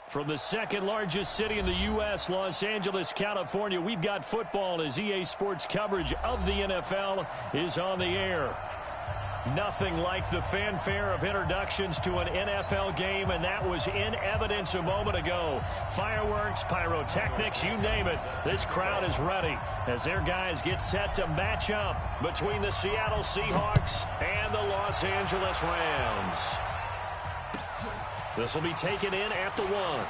From the second largest city in the U.S., Los Angeles, California, we've got football as EA Sports coverage of the NFL is on the air. Nothing like the fanfare of introductions to an NFL game, and that was in evidence a moment ago. Fireworks, pyrotechnics, you name it. This crowd is ready as their guys get set to match up between the Seattle Seahawks and the Los Angeles Rams. This will be taken in at the 1.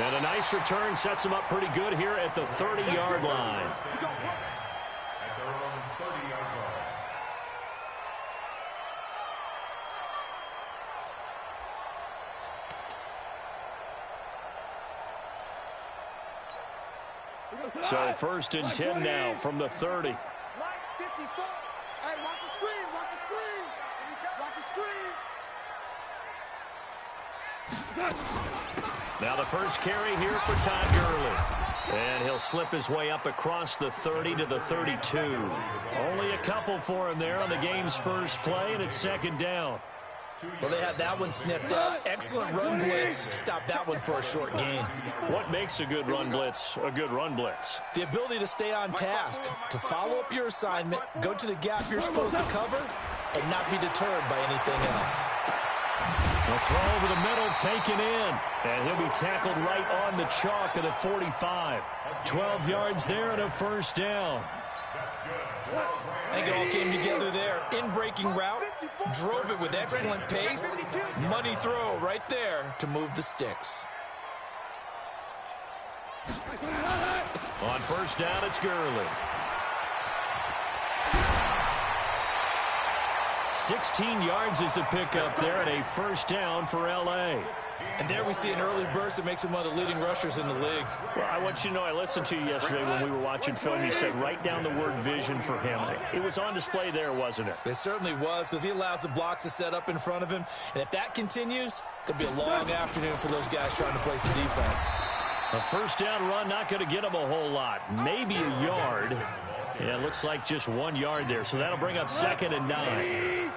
And a nice return sets them up pretty good here at the 30-yard line. So 1st and 10 now from the 30. Hey, watch the screen, watch the screen. Watch the screen. Now the first carry here for Todd Gurley. And he'll slip his way up across the 30 to the 32. Only a couple for him there on the game's first play, and it's 2nd down. Well, they had that one sniffed out. Excellent run blitz. Stop that one for a short gain. What makes a good run blitz a good run blitz? The ability to stay on task, to follow up your assignment, go to the gap you're supposed to cover, and not be deterred by anything else. A throw over the middle, taken in. And he'll be tackled right on the chalk at the 45. 12 yards there and a 1st down. I think it all came together there. In-breaking route, drove it with excellent pace. Money throw right there to move the sticks. On 1st down, it's Gurley. 16 yards is the pickup there and a 1st down for L.A. And there we see an early burst that makes him one of the leading rushers in the league. Well, I want you to know, I listened to you yesterday when we were watching film. You said write down the word vision for him. It was on display there, wasn't it? It certainly was, because he allows the blocks to set up in front of him. And if that continues, it could be a long afternoon for those guys trying to play some defense. A 1st down run, not going to get him a whole lot. Maybe a yard. Yeah, it looks like just 1 yard there. So that'll bring up 2nd and 9.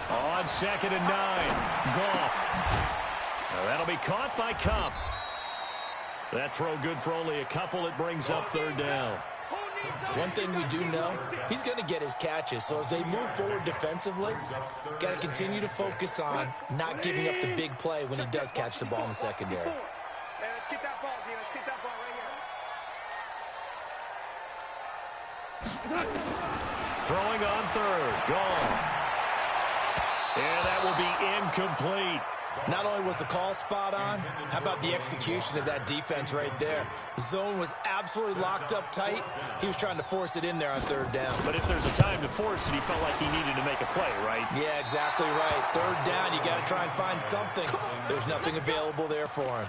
On 2nd and 9, Goff. Now that'll be caught by Cup. That throw good for only a couple. It brings up 3rd down. One thing we do know, he's going to get his catches. So as they move forward defensively, got to continue to focus on not giving up the big play when he does catch the ball in the secondary. Let's get that ball, D. Let's get that ball right here. Throwing on 3rd, Goff. And that will be incomplete. Not only was the call spot on, how about the execution of that defense right there? The zone was absolutely locked up tight. He was trying to force it in there on 3rd down. But if there's a time to force it, he felt like he needed to make a play, right? Yeah, exactly right. 3rd down, you got to try and find something. There's nothing available there for him.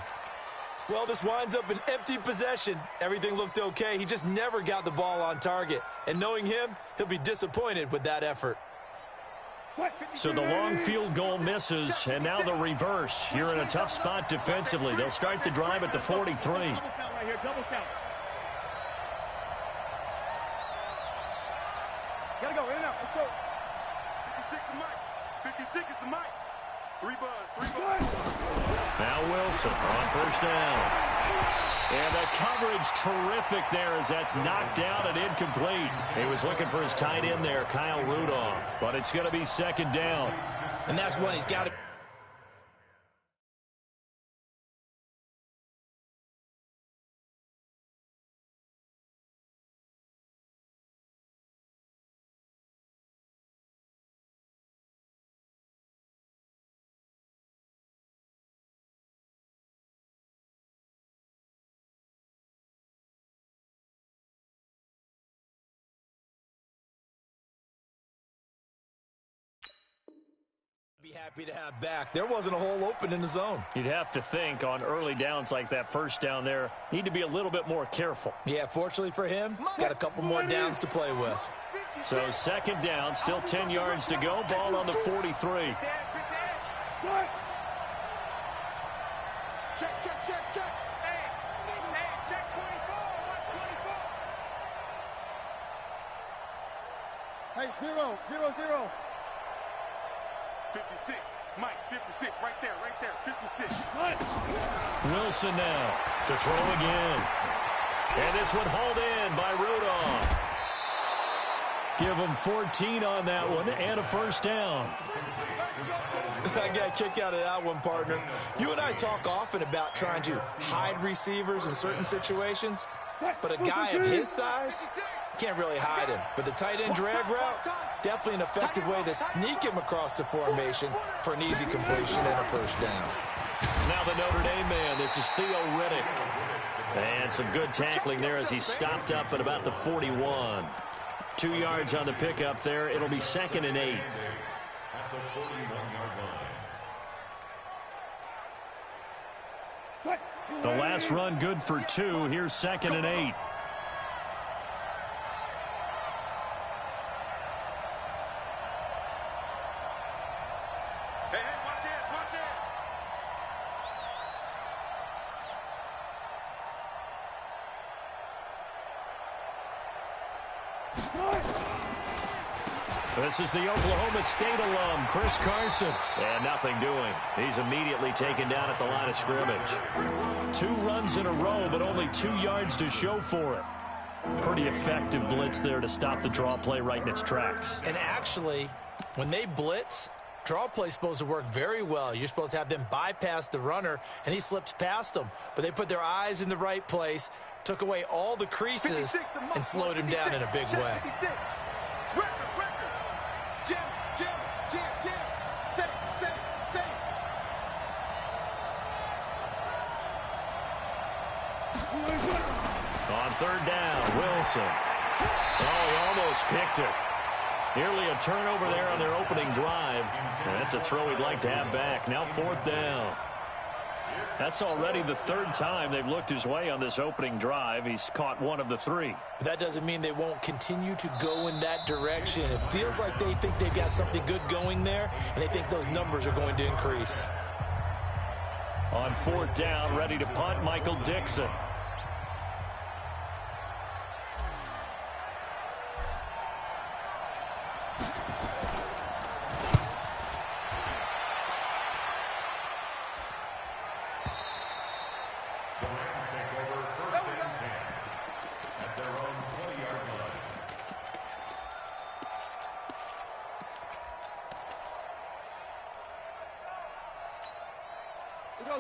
Well, this winds up an empty possession. Everything looked okay. He just never got the ball on target. And knowing him, he'll be disappointed with that effort. So the long field goal misses, and now the reverse. You're in a tough spot defensively. They'll start the drive at the 43. Double count right here, double count. Gotta go, in and out, let's go. 56 is Mike. 56 is the Mike. 3 buzz, 3 buzz. Now Wilson on 1st down. And the coverage terrific there as that's knocked down and incomplete. He was looking for his tight end there, Kyle Rudolph. But it's going to be 2nd down. And that's when he's got to... be happy to have back. There wasn't a hole open in the zone. You'd have to think on early downs like that 1st down there, need to be a little bit more careful. Yeah, fortunately for him, got a couple more downs to play with. So 2nd down, still 10 yards to go. Ball on the 43. Check, check, check, check. Check 24. Watch 24. Hey, 0, 0, 0. 56. Mike, 56. Right there, 56. Wilson now to throw again. And this one hauled in by Rudolph. Give him 14 on that one and a first down. I got a kick out of that one, partner. You and I talk often about trying to hide receivers in certain situations, but a guy of his size, can't really hide him. But the tight end drag route, definitely an effective way to sneak him across the formation for an easy completion and a first down. Now the Notre Dame man, this is Theo Riddick. And some good tackling there as he stopped up at about the 41. 2 yards on the pickup there. It'll be 2nd and 8. The last run good for 2. Here's 2nd and 8. Hey, watch it, watch it. This is the Oklahoma State alum, Chris Carson. And nothing doing. He's immediately taken down at the line of scrimmage. 2 runs in a row, but only 2 yards to show for it. Pretty effective blitz there to stop the draw play right in its tracks. And actually, when they blitz, draw play is supposed to work very well. You're supposed to have them bypass the runner, and he slips past them. But they put their eyes in the right place, took away all the creases, and slowed him down in a big way. Jim, Jim, Jim, Jim. Safe. On 3rd down, Wilson. Oh, he almost picked it. Nearly a turnover there on their opening drive. And that's a throw he'd like to have back. Now 4th down. That's already the 3rd time they've looked his way on this opening drive. He's caught 1 of the 3. But that doesn't mean they won't continue to go in that direction. It feels like they think they've got something good going there, and they think those numbers are going to increase. On 4th down, ready to punt, Michael Dixon.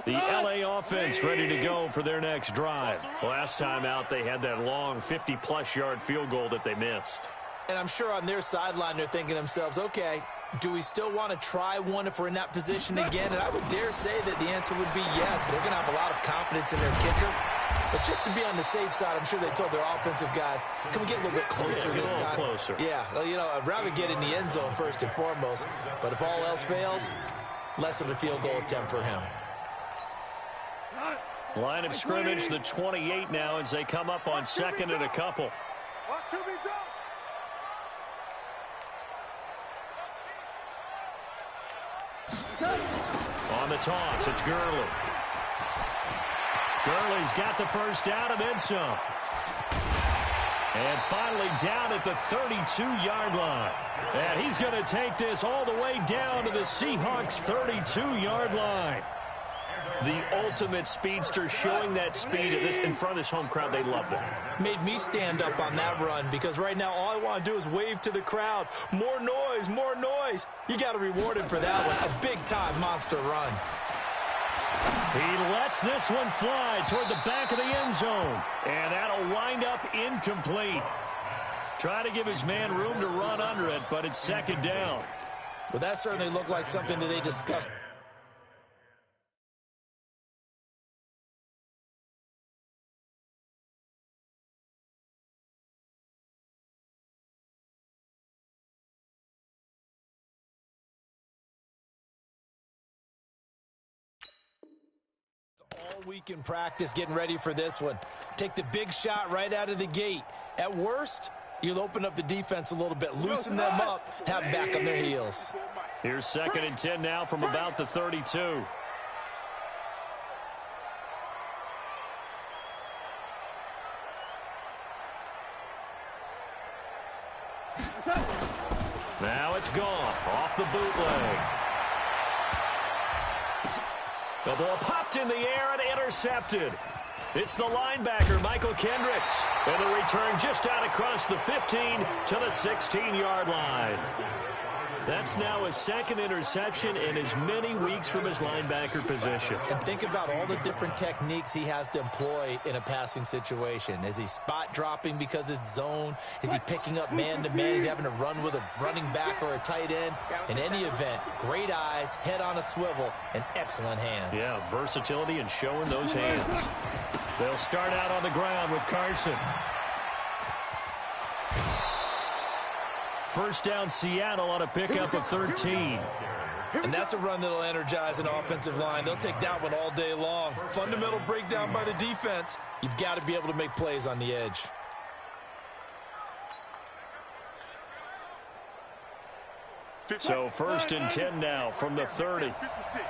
The LA offense ready to go for their next drive. Last time out, they had that long 50-plus yard field goal that they missed. And I'm sure on their sideline they're thinking to themselves, okay, do we still want to try one if we're in that position again? And I would dare say that the answer would be yes. They're going to have a lot of confidence in their kicker. But just to be on the safe side, I'm sure they told their offensive guys, can we get a little bit closer this time? Closer. Yeah, well, you know, I'd rather get in the end zone first and foremost. But if all else fails, less of a field goal attempt for him. Line of scrimmage, the 28 now as they come up on 2nd and a couple. Watch QB jump. On the toss, it's Gurley. Gurley's got the first down and then some. And finally down at the 32-yard line. And he's going to take this all the way down to the Seahawks' 32-yard line. The ultimate speedster, showing that speed in front of this home crowd. They love that. Made me stand up on that run because right now all I want to do is wave to the crowd. More noise, more noise. You got to reward him for that one. A big-time monster run. He lets this one fly toward the back of the end zone. And that'll wind up incomplete. Try to give his man room to run under it, but it's 2nd down. Well, that certainly looked like something that they discussed. All week in practice getting ready for this one. Take the big shot right out of the gate. At worst, you'll open up the defense a little bit, loosen them up, have them back on their heels. Here's 2nd and 10 now from about the 32. the bootleg. The ball popped in the air and intercepted. It's the linebacker, Michael Kendricks. And the return just out across the 15 to the 16-yard line. That's now his second interception in as many weeks from his linebacker position. And think about all the different techniques he has to employ in a passing situation. Is he spot dropping because it's zone? Is he picking up man-to-man? Is he having to run with a running back or a tight end? In any event, great eyes, head on a swivel, and excellent hands. Yeah, versatility and showing those hands. They'll start out on the ground with Carson. First down, Seattle on a pickup of 13. And that's a run that'll energize an offensive line. They'll take that one all day long. Fundamental breakdown by the defense. You've got to be able to make plays on the edge. So first and 10 now from the 30. 56.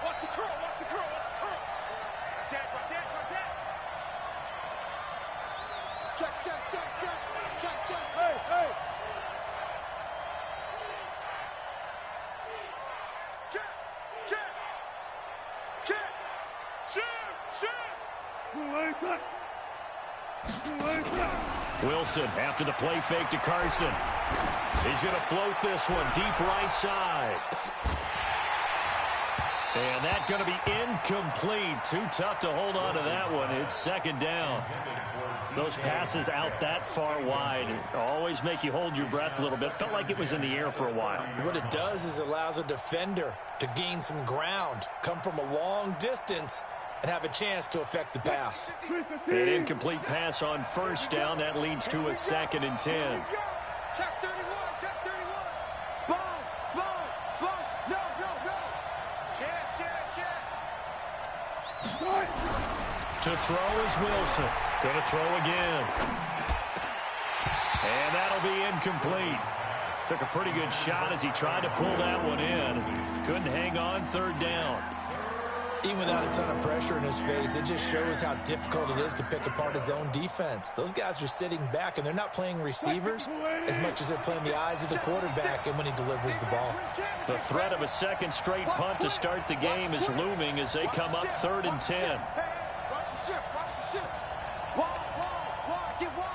Watch the curl, watch the curl, watch the curl. Check. Hey. Wilson after the play fake to Carson. He's going to float this one deep right side. And that's going to be incomplete. Too tough to hold on to that one. It's second down. Those passes out that far wide always make you hold your breath a little bit. Felt like it was in the air for a while. What it does is it allows a defender to gain some ground, come from a long distance, and have a chance to affect the pass. An incomplete pass on first down. That leads to a second and 10. Check 31. Sponge. No. Check. To throw is Wilson. Going to throw again. And that'll be incomplete. Took a pretty good shot as he tried to pull that one in. Couldn't hang on third down. Even without a ton of pressure in his face, it just shows how difficult it is to pick apart his own defense. Those guys are sitting back, and they're not playing receivers as much as they're playing the eyes of the quarterback and when he delivers the ball. The threat of a second straight punt to start the game is looming as they come up third and 10. Watch the ship. Wide, get wide.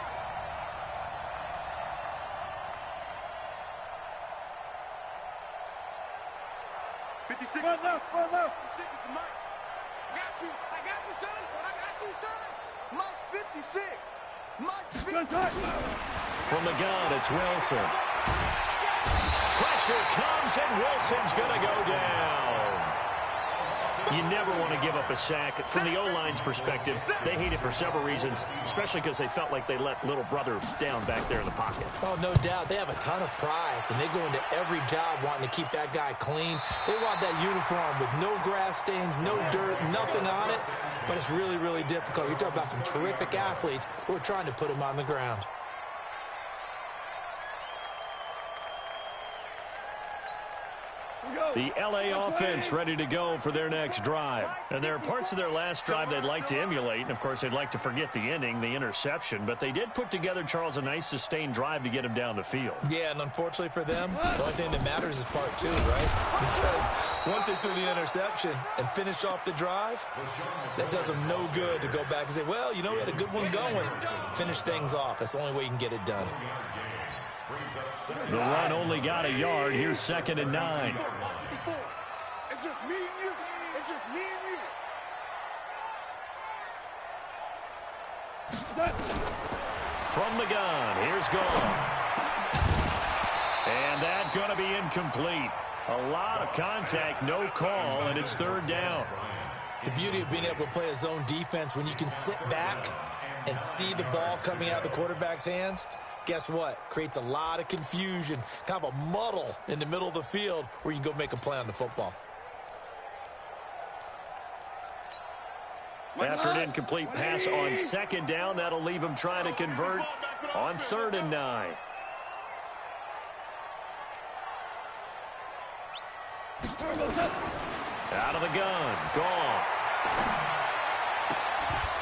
56. Run left. 56 is the mic. I got you, son. Mike's 56. Mike's 56. From the gun, it's Wilson. Pressure comes, and Wilson's going to go down. You never want to give up a sack. From the O-line's perspective, they hate it for several reasons, especially because they felt like they let little brother down back there in the pocket. Oh, no doubt. They have a ton of pride, and they go into every job wanting to keep that guy clean. They want that uniform with no grass stains, no dirt, nothing on it, but it's really, really difficult. You're talking about some terrific athletes who are trying to put him on the ground. The LA offense ready to go for their next drive. And there are parts of their last drive they'd like to emulate. And, of course, they'd like to forget the ending, the interception. But they did put together, Charles, a nice sustained drive to get him down the field. Yeah, and unfortunately for them, the only thing that matters is part two, right? Because once they threw the interception and finished off the drive, that does them no good to go back and say, well, we had a good one going. Finish things off. That's the only way you can get it done. The run only got a yard. Here's second and 9. It's just me and you. From the gun, here's Goff. And that's going to be incomplete. A lot of contact, no call, and it's third down. The beauty of being able to play a zone defense when you can sit back and see the ball coming out of the quarterback's hands, guess what? Creates a lot of confusion, kind of a muddle in the middle of the field where you can go make a play on the football. After an incomplete pass on second down, that'll leave him trying to convert on third and 9. Out of the gun, Goff.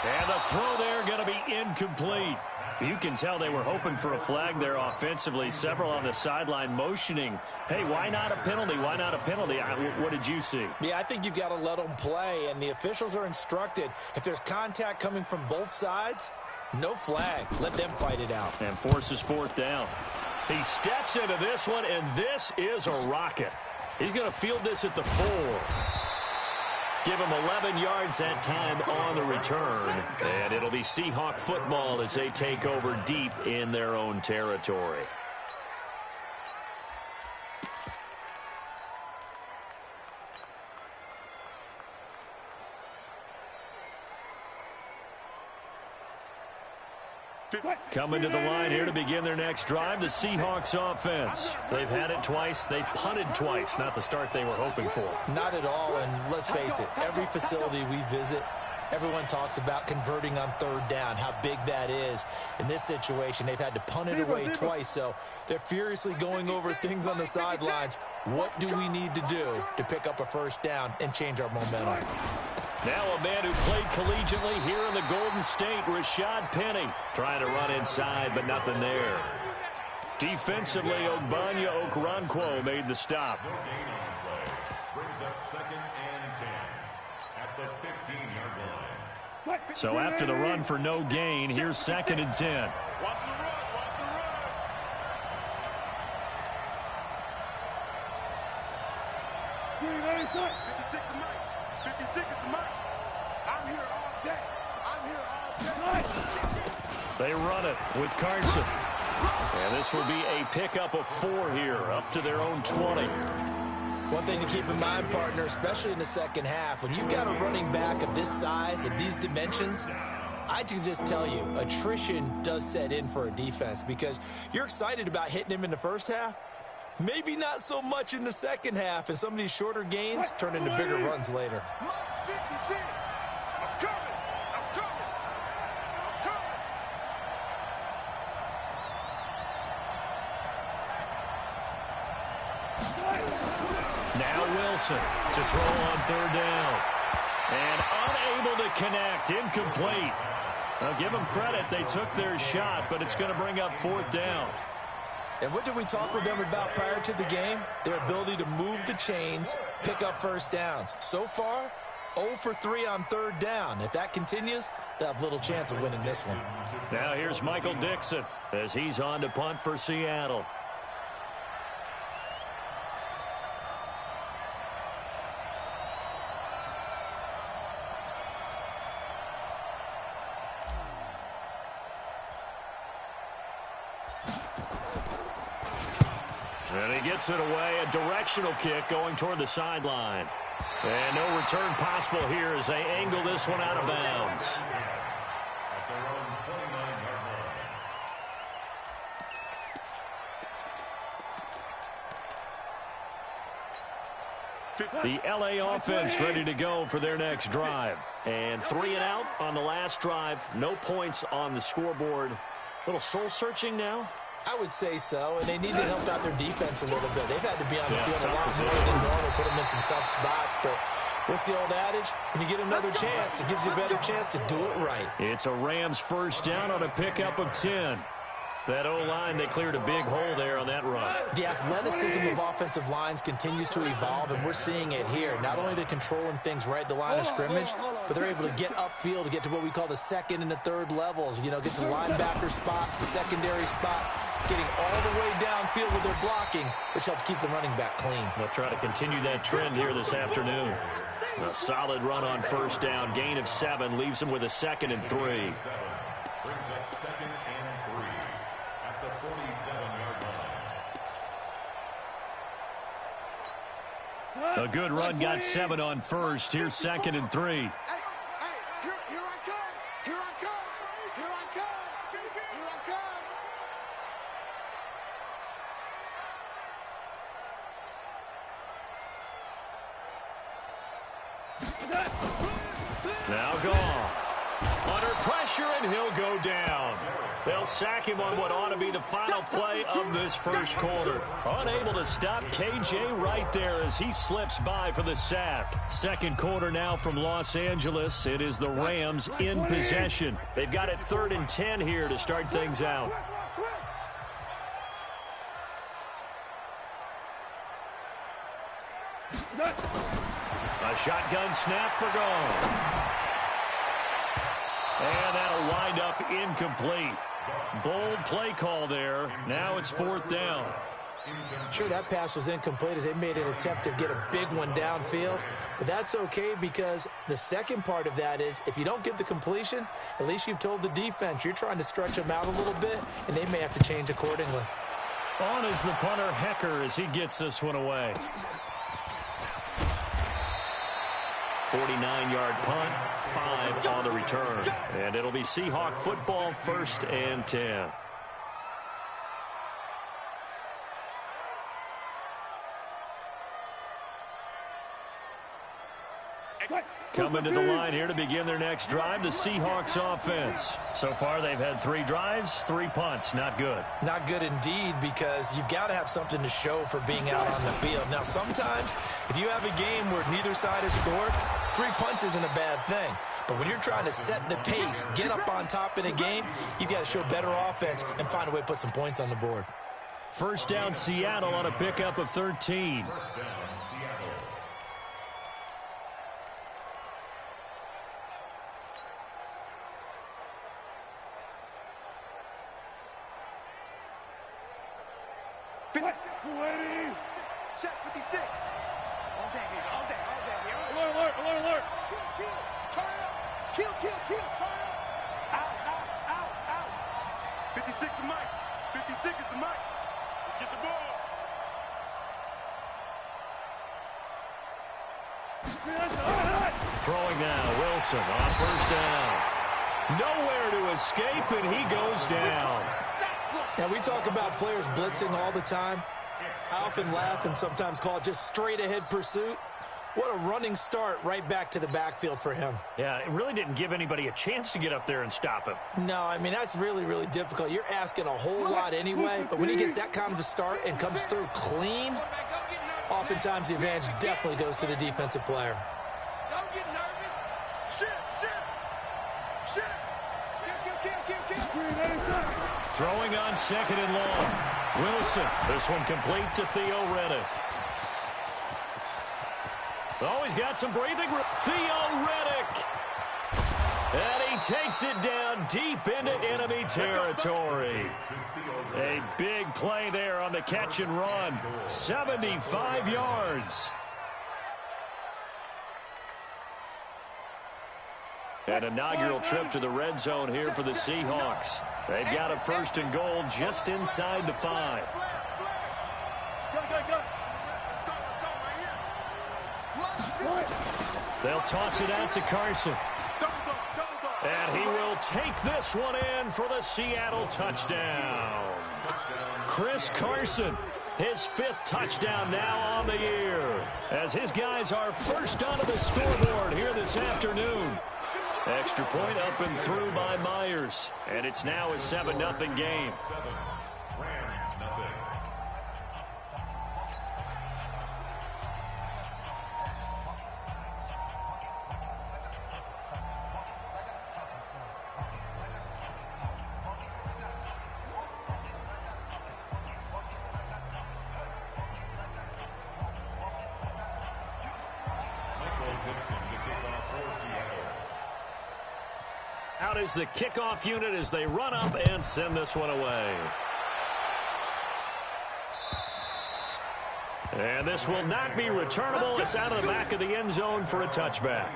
And the throw there going to be incomplete. You can tell they were hoping for a flag there offensively. Several on the sideline motioning, hey, why not a penalty? Why not a penalty? What did you see? Yeah, I think you've got to let them play, and the officials are instructed. If there's contact coming from both sides, no flag. Let them fight it out. And forces fourth down. He steps into this one, and this is a rocket. He's going to field this at the 4. Give him 11 yards that time on the return. And it'll be Seahawk football as they take over deep in their own territory. Coming to the line here to begin their next drive, the Seahawks offense. They've had it twice. They've punted twice. Not the start they were hoping for. Not at all, and let's face it, every facility we visit, everyone talks about converting on third down, how big that is. In this situation, they've had to punt it away twice, so they're furiously going over things on the sidelines. What do we need to do to pick up a first down and change our momentum? Now a man who played collegiately here in the Golden State, Rashad Penny, trying to run inside, but nothing there. Defensively, Ogbanya Okoronkwo made the stop. Brings up 2nd and 10 at the 15-yard line. So after the run for no gain, here's 2nd and 10. Watch the run, watch the run. I'm here all day. They run it with Carson. And this will be a pickup of 4 here, up to their own 20. One thing to keep in mind, partner, especially in the second half, when you've got a running back of this size, of these dimensions, I can just tell you, attrition does set in for a defense because you're excited about hitting him in the first half. Maybe not so much in the second half, and some of these shorter gains turn into bigger runs later. Mark 56. I'm coming. Now Wilson to throw on third down. And unable to connect, incomplete. I'll give them credit, they took their shot, but it's going to bring up 4th down. And what did we talk with them about prior to the game? Their ability to move the chains, pick up first downs. So far, 0 for 3 on third down. If that continues, they'll have little chance of winning this one. Now here's Michael Dixon as he's on to punt for Seattle. And he gets it away, a directional kick going toward the sideline. And no return possible here as they angle this one out of bounds. At their own 29-yard line. The LA offense ready to go for their next drive. And 3 and out on the last drive. No points on the scoreboard. Little soul-searching now. I would say so, and they need to help out their defense a little bit. They've had to be on the field a lot more than normal, put them in some tough spots. But what's the old adage? When you get another chance, it gives you a better chance to do it right. It's a Rams first down on a pickup of 10. That O-line, they cleared a big hole there on that run. The athleticism of offensive lines continues to evolve, and we're seeing it here. Not only are they controlling things right at the line of scrimmage, but they're able to get upfield to get to what we call the second and the third levels. You know, get to the linebacker spot, the secondary spot, getting all the way downfield with their blocking, which helps keep the running back clean. They'll try to continue that trend here this afternoon. A solid run on first down, gain of 7, leaves them with a 2nd and 3. Brings up 2nd and 3 at the 47-yard line. A good run, got 7 on first. Here's 2nd and 3. Here I come. Now Goff under pressure, and he'll go down. They'll sack him on what ought to be the final play of this first quarter. Unable to stop KJ right there as he slips by for the sack. Second quarter now from Los Angeles. It is the Rams in possession. They've got it 3rd and 10 here to start things out. A shotgun snap for goal. And that'll wind up incomplete. Bold play call there. Now it's 4th down. Sure, that pass was incomplete as they made an attempt to get a big one downfield. But that's okay because the second part of that is if you don't get the completion, at least you've told the defense you're trying to stretch them out a little bit, and they may have to change accordingly. On is the punter, Hecker, as he gets this one away. 49-yard punt, 5 on the return. And it'll be Seahawk football, 1st and 10. Coming to the line here to begin their next drive, the Seahawks offense. So far, they've had 3 drives, 3 punts. Not good. Not good indeed, because you've got to have something to show for being out on the field. Now, sometimes, if you have a game where neither side has scored, 3 punts isn't a bad thing. But when you're trying to set the pace, get up on top in a game, you've got to show better offense and find a way to put some points on the board. First down, Seattle on a pickup of 13. First down, Seattle. Check 56. All day here. Alert. Kill. Turn it up. Kill. Turn it up. Out. 56 the mic. 56 is the mic. Let's get the ball. Throwing now, Wilson on first down. Nowhere to escape, and he goes down. Now, we talk about players blitzing all the time. I often laugh and sometimes call it just straight-ahead pursuit. What a running start right back to the backfield for him. Yeah, it really didn't give anybody a chance to get up there and stop him. No, I mean, that's really, really difficult. You're asking a whole lot anyway, but when he gets that kind of a start and comes through clean, oftentimes the advantage definitely goes to the defensive player. Don't get nervous. Shit. Throwing on 2nd and long. Wilson, this one complete to Theo Reddick. Oh, he's got some breathing room. Theo Reddick. And he takes it down deep into enemy territory. A big play there on the catch and run. 75 yards. An inaugural trip to the red zone here for the Seahawks. They've got a 1st and goal just inside the 5. They'll toss it out to Carson. And he will take this one in for the Seattle touchdown. Chris Carson, his 5th touchdown now on the year, as his guys are first onto the scoreboard here this afternoon. Extra point up and through by Myers. And it's now a 7-0 game. 7, Rams, nothing. Out is the kickoff unit as they run up and send this one away. And this will not be returnable. It's out of the back of the end zone for a touchback.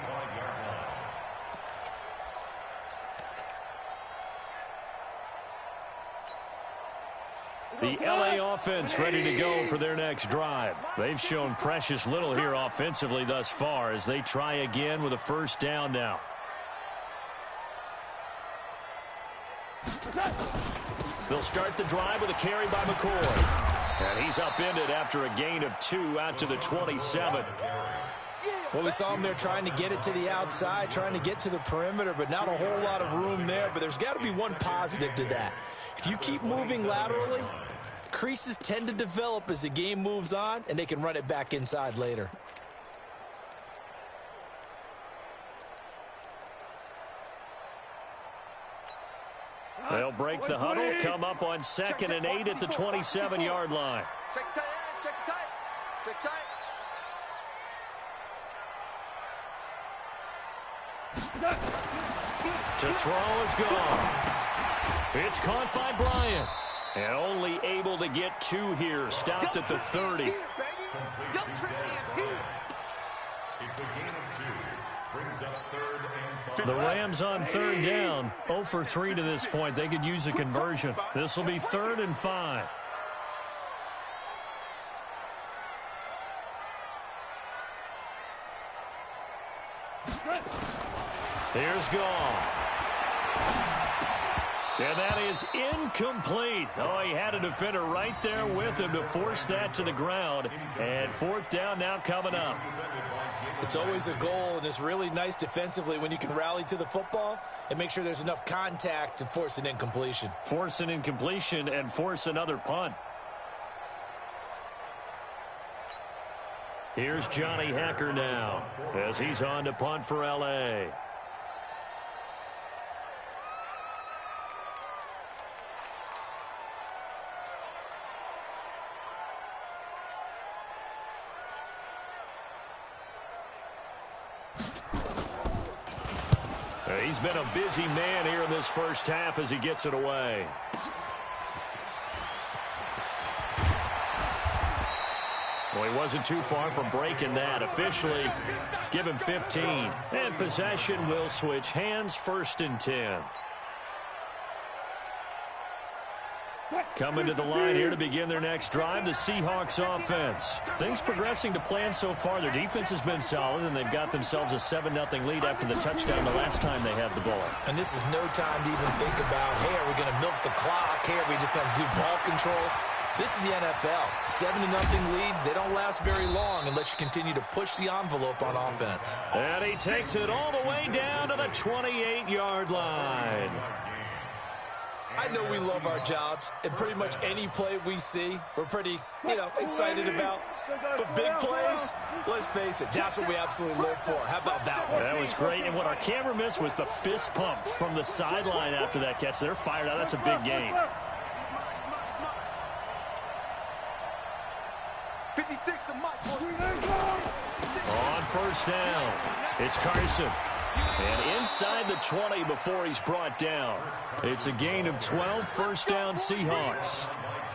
The LA offense ready to go for their next drive. They've shown precious little here offensively thus far as they try again with a 1st down now. They'll start the drive with a carry by McCoy. And he's upended after a gain of 2 out to the 27. Well, we saw him there trying to get it to the outside, trying to get to the perimeter, but not a whole lot of room there. But there's got to be one positive to that. If you keep moving laterally, creases tend to develop as the game moves on, and they can run it back inside later. They'll break the huddle, come up on 2nd and 8 at the 27-yard line. Check tight end, check tight. Check tight. To throw is gone. It's caught by Bryant. And only able to get 2 here. Stopped at the 30. Here, baby. Your trip is here. It's a gain of 2. Brings up 3rd and 5. The Rams on 3rd down. 0 for 3 to this point. They could use a conversion. This will be 3rd and 5. Here's gone. And that is incomplete. Oh, he had a defender right there with him to force that to the ground. And 4th down now coming up. It's always a goal, and it's really nice defensively when you can rally to the football and make sure there's enough contact to force an incompletion. Force an incompletion and force another punt. Here's Johnny Hacker now as he's on to punt for L.A. He's been a busy man here in this first half as he gets it away. Well, he wasn't too far from breaking that. Officially, give him 15. And possession will switch hands, 1st and 10. Coming to the line here to begin their next drive, the Seahawks offense. Things progressing to plan so far. Their defense has been solid, and they've got themselves a 7-0 lead after the touchdown the last time they had the ball. And this is no time to even think about, hey, are we going to milk the clock? Hey, are we just going to do ball control? This is the NFL. 7-0 leads, they don't last very long unless you continue to push the envelope on offense. And he takes it all the way down to the 28-yard line. I know we love our jobs, and pretty much any play we see, we're pretty, excited about. But big plays, let's face it, that's what we absolutely live for. How about that one? That was great, and what our camera missed was the fist pump from the sideline after that catch. They're fired out. That's a big game. 56 to Mike. On 1st down, it's Carson. And inside the 20 before he's brought down. It's a gain of 12, 1st down Seahawks.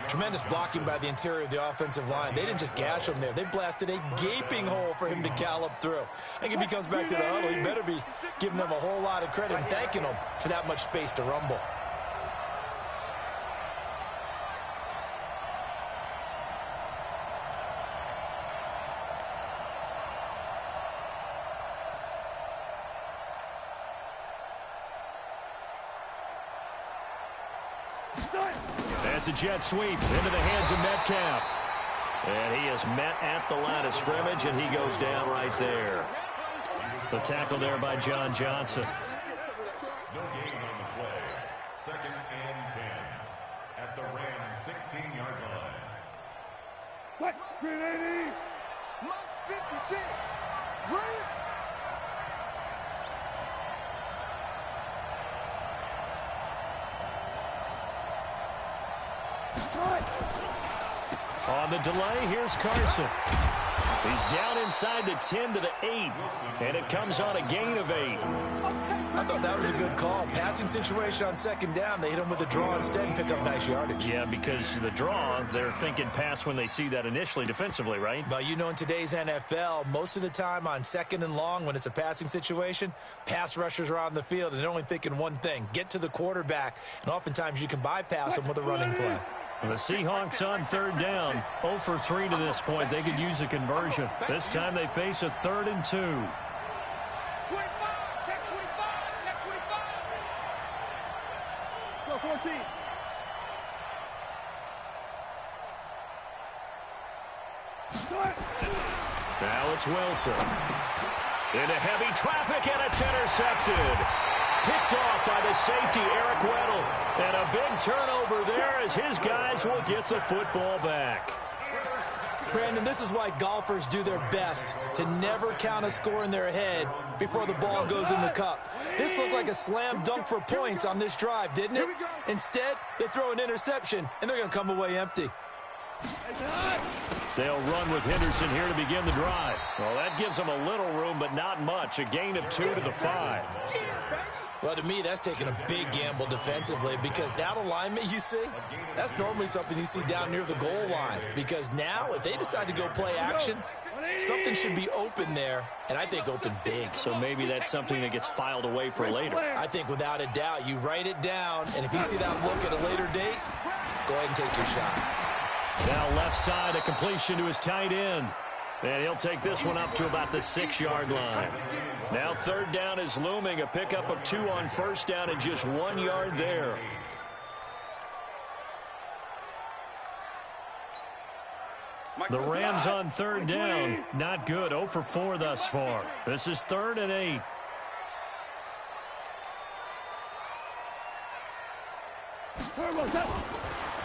Tremendous blocking by the interior of the offensive line. They didn't just gash him there. They blasted a gaping hole for him to gallop through. I think if he comes back to the huddle, he better be giving them a whole lot of credit and thanking them for that much space to rumble. That's a jet sweep into the hands of Metcalf. And he is met at the line of scrimmage, and he goes down right there. The tackle there by John Johnson. No gain on the play. 2nd and 10 at the Rams 16-yard line. Green 80. Mike's 56. Bring it. On the delay, here's Carson. He's down inside the 10 to the 8, and it comes on a gain of 8. I thought that was a good call. Passing situation on 2nd down. They hit him with a draw instead and pick up nice yardage. Yeah, because the draw, they're thinking pass when they see that initially defensively, right? But in today's NFL, most of the time on 2nd and long, when it's a passing situation, pass rushers are on the field, and they're only thinking one thing, get to the quarterback. And oftentimes you can bypass them with a running play. The Seahawks on 3rd down, 0 for 3 to this point. They could use a conversion. This time they face a 3rd and 2. 25, check 25, check 25. Go 14. Now it's Wilson. Into heavy traffic, and it's intercepted. Picked off by the safety, Eric Weddle. And a big turnover there as his guys will get the football back. Brandon, this is why golfers do their best to never count a score in their head before the ball goes in the cup. This looked like a slam dunk for points on this drive, didn't it? Instead, they throw an interception, and they're going to come away empty. They'll run with Henderson here to begin the drive. Well, that gives them a little room, but not much. A gain of 2 to the 5. Well, to me, that's taking a big gamble defensively because that alignment you see, that's normally something you see down near the goal line. Because now, if they decide to go play action, something should be open there, and I think open big. So maybe that's something that gets filed away for later. I think without a doubt, you write it down, and if you see that look at a later date, go ahead and take your shot. Now left side, a completion to his tight end. And he'll take this one up to about the 6-yard line. Now third down is looming. A pickup of 2 on first down and just 1 yard there. The Rams on third down. Not good. 0 for 4 thus far. This is 3rd and 8.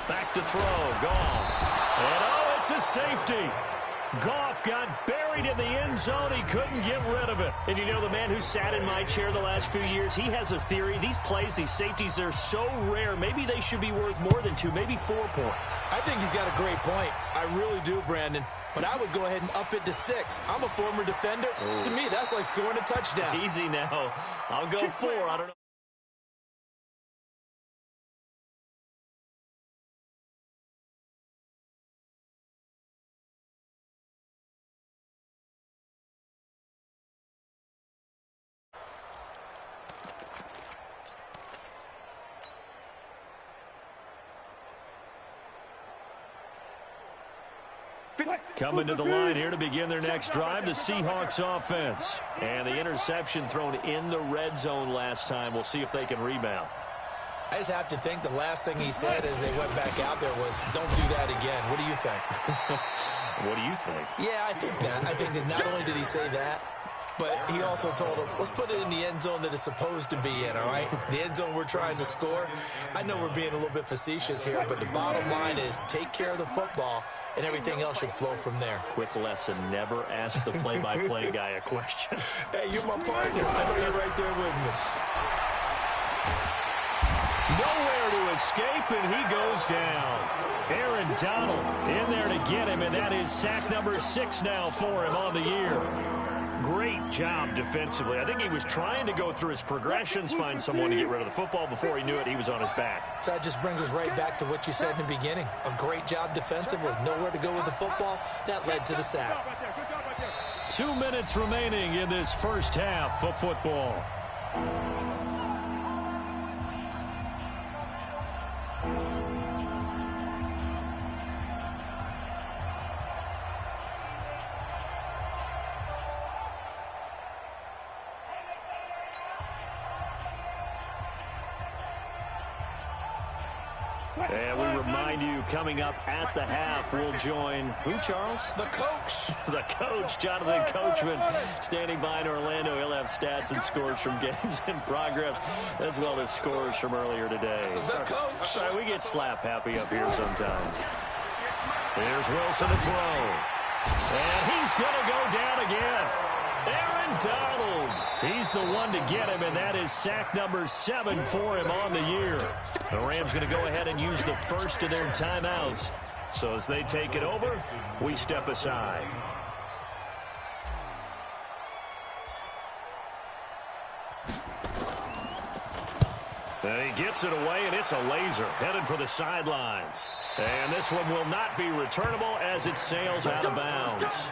Back to throw. Goff. And oh, it's a safety. Goff got buried in the end zone. He couldn't get rid of it. And you know, the man who sat in my chair the last few years, he has a theory. These plays, these safeties, they're so rare. Maybe they should be worth more than 2, maybe 4 points. I think he's got a great point. I really do, Brandon. But I would go ahead and up it to 6. I'm a former defender. Ooh. To me, that's like scoring a touchdown. Easy now. I'll go 4. I don't know. Coming to the line here to begin their next drive, the Seahawks offense. And the interception thrown in the red zone last time. We'll see if they can rebound. I just have to think the last thing he said as they went back out there was, don't do that again. What do you think? What do you think? Yeah, I think that. I think that not only did he say that, but he also told him, let's put it in the end zone that it's supposed to be in, all right? The end zone we're trying to score. I know we're being a little bit facetious here, but the bottom line is take care of the football, and everything else should flow from there. Quick lesson, never ask the play-by-play guy a question. Hey, you're my partner. I know you're right there with me. Nowhere to escape, and he goes down. Aaron Donald in there to get him, and that is sack number 6 now for him on the year. Great job defensively. I think he was trying to go through his progressions, find someone to get rid of the football. Before he knew it, he was on his back. So that just brings us right back to what you said in the beginning. A great job defensively. Nowhere to go with the football. That led to the sack. 2 minutes remaining in this first half of football. And we remind you, coming up at the half, we'll join who, Charles? The coach. The coach, Jonathan Coachman, standing by in Orlando. He'll have stats and scores from games in progress, as well as scores from earlier today. The coach. Sorry, we get slap happy up here sometimes. Here's Wilson to throw. And he's going to go down again. Aaron Donald. He's the one to get him, and that is sack number 7 for him on the year. The Rams going to go ahead and use the first of their timeouts. So as they take it over, we step aside. And he gets it away, and it's a laser headed for the sidelines. And this one will not be returnable as it sails out of bounds.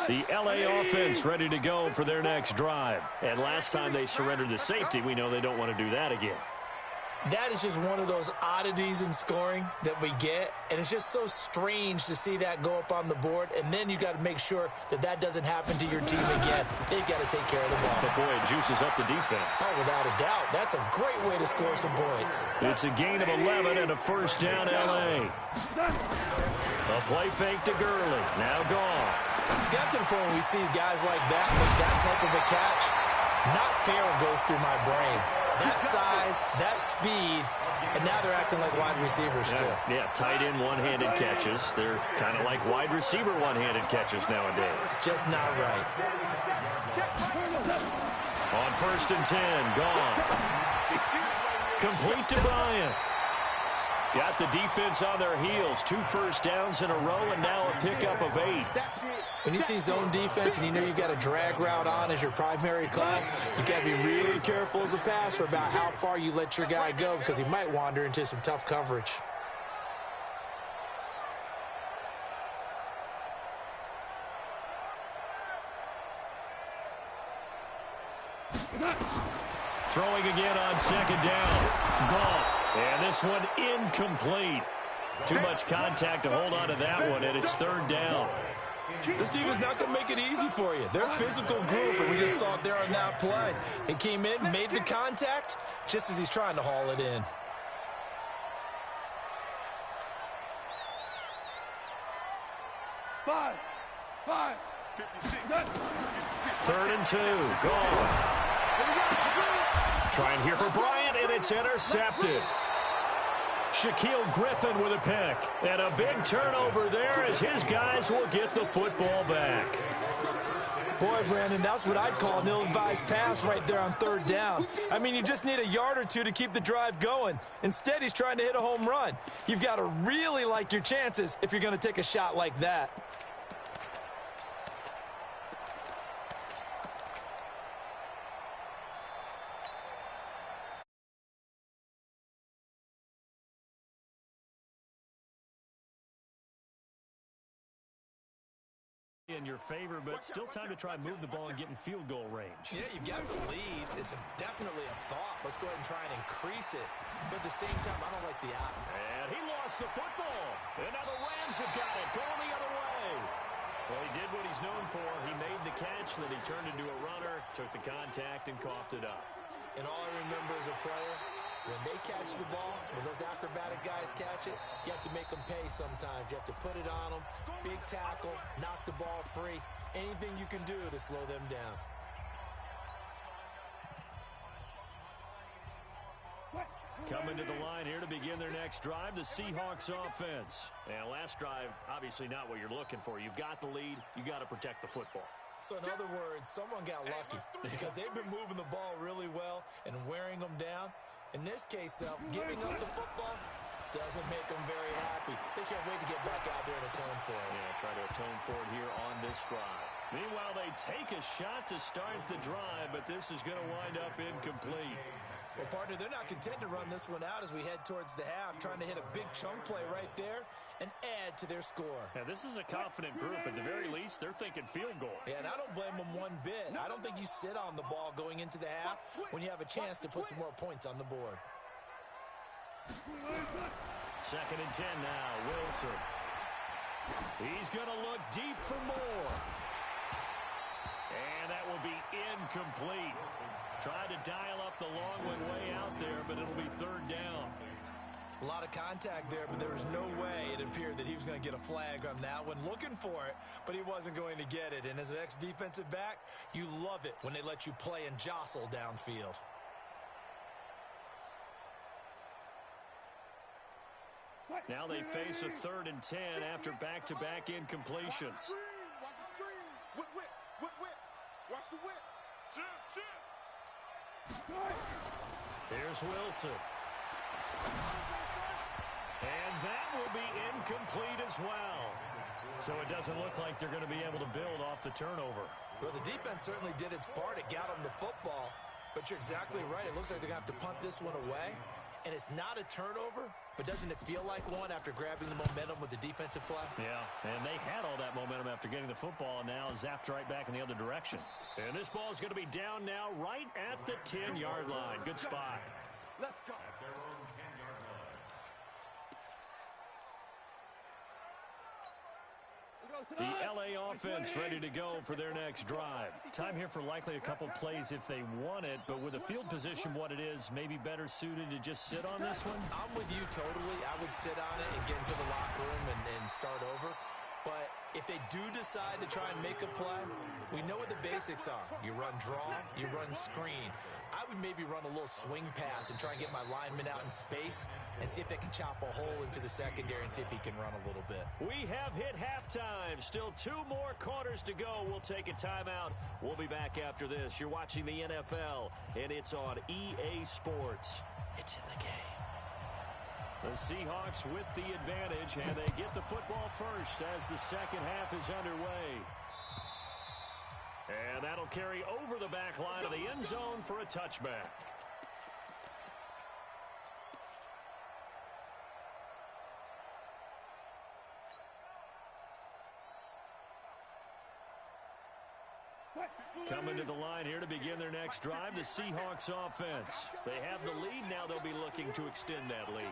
The LA offense ready to go for their next drive. And last time they surrendered the safety, we know they don't want to do that again. That is just one of those oddities in scoring that we get, and it's just so strange to see that go up on the board, and then you got to make sure that that doesn't happen to your team again. They've got to take care of the ball. But, boy, it juices up the defense. Oh, without a doubt. That's a great way to score some points. It's a gain of 11 and a first down, L.A. A play fake to Gurley. Now gone. It's got to the point where we see guys like that make that type of a catch. Not fair goes through my brain. That size, that speed, and now they're acting like wide receivers too. Yeah, tight end one-handed catches. They're kind of like wide receiver one-handed catches nowadays. Just not right. On 1st and 10, gone. Complete to Bryant. Got the defense on their heels. 2 first downs in a row, and now a pickup of 8. When you see zone defense and you know you've got a drag route on as your primary call, you got to be really careful as a passer about how far you let your guy go because he might wander into some tough coverage. Throwing again on 2nd down. Goff. And this one incomplete. Too much contact to hold on to that one, and it's 3rd down. This team is not going to make it easy for you. They're a physical group, and we just saw it there on that play. He came in, made the contact, just as he's trying to haul it in. Five. 3rd and 2. Gone. Trying here for Bryant, and it's intercepted. Shaquille Griffin with a pick. And a big turnover there as his guys will get the football back. Boy, Brandon, that's what I'd call an ill-advised pass right there on 3rd down. I mean, you just need a yard or two to keep the drive going. Instead, he's trying to hit a home run. You've got to really like your chances if you're going to take a shot like that. In your favor, but still time to try and move the ball and get in field goal range. Yeah, you've got the lead. It's definitely a thought. Let's go ahead and try and increase it. But at the same time, I don't like the outcome. And he lost the football. And now the Rams have got it, going the other way. Well, he did what he's known for. He made the catch, then he turned into a runner, took the contact, and coughed it up. And all I remember as a player, when they catch the ball, when those acrobatic guys catch it, you have to make them pay sometimes. You have to put it on them, big tackle, knock the ball free, anything you can do to slow them down. Coming to the line here to begin their next drive, the Seahawks offense. And last drive, obviously not what you're looking for. You've got the lead. You got to protect the football. So in other words, someone got lucky because they've been moving the ball really well and wearing them down. In this case, though, giving up the football doesn't make them very happy. They can't wait to get back out there and atone for it. Yeah, try to atone for it here on this drive. Meanwhile, they take a shot to start the drive, but this is going to wind up incomplete. Well, partner, they're not content to run this one out as we head towards the half, trying to hit a big chunk play right there and add to their score. Now, this is a confident group. At the very least, they're thinking field goal. Yeah, and I don't blame them one bit. I don't think you sit on the ball going into the half when you have a chance to put some more points on the board. 2nd and 10 now, Wilson. He's going to look deep for more. And that will be incomplete. Tried to dial up the long one way out there, but it'll be 3rd down. A lot of contact there, but there was no way it appeared that he was going to get a flag on that one. Looking for it, but he wasn't going to get it. And as an ex-defensive back, you love it when they let you play and jostle downfield. Now they face a 3rd and 10 after back-to-back incompletions. Watch the screen. Whip. Watch the whip. Shift. Here's Wilson. And that will be incomplete as well. So it doesn't look like they're going to be able to build off the turnover. Well, the defense certainly did its part. It got them the football. But you're exactly right. It looks like they're going to have to punt this one away. And it's not a turnover, but doesn't it feel like one after grabbing the momentum with the defensive play? Yeah, and they had all that momentum after getting the football, and now zapped right back in the other direction. And this ball is going to be down now right at the 10-yard line. Good spot. Let's go. The LA offense ready to go for their next drive. Time here for likely a couple plays if they want it, but with the field position what it is, maybe better suited to just sit on this one? I'm with you totally. I would sit on it and get into the locker room and start over. But if they do decide to try and make a play, we know what the basics are. You run draw, you run screen. I would maybe run a little swing pass and try and get my lineman out in space and see if they can chop a hole into the secondary and see if he can run a little bit. We have hit halftime. Still 2 more quarters to go. We'll take a timeout. We'll be back after this. You're watching the NFL, and it's on EA Sports. It's in the game. The Seahawks with the advantage, and they get the football first as the second half is underway. And that'll carry over the back line of the end zone for a touchback. Coming to the line here to begin their next drive, the Seahawks offense. They have the lead. Now they'll be looking to extend that lead.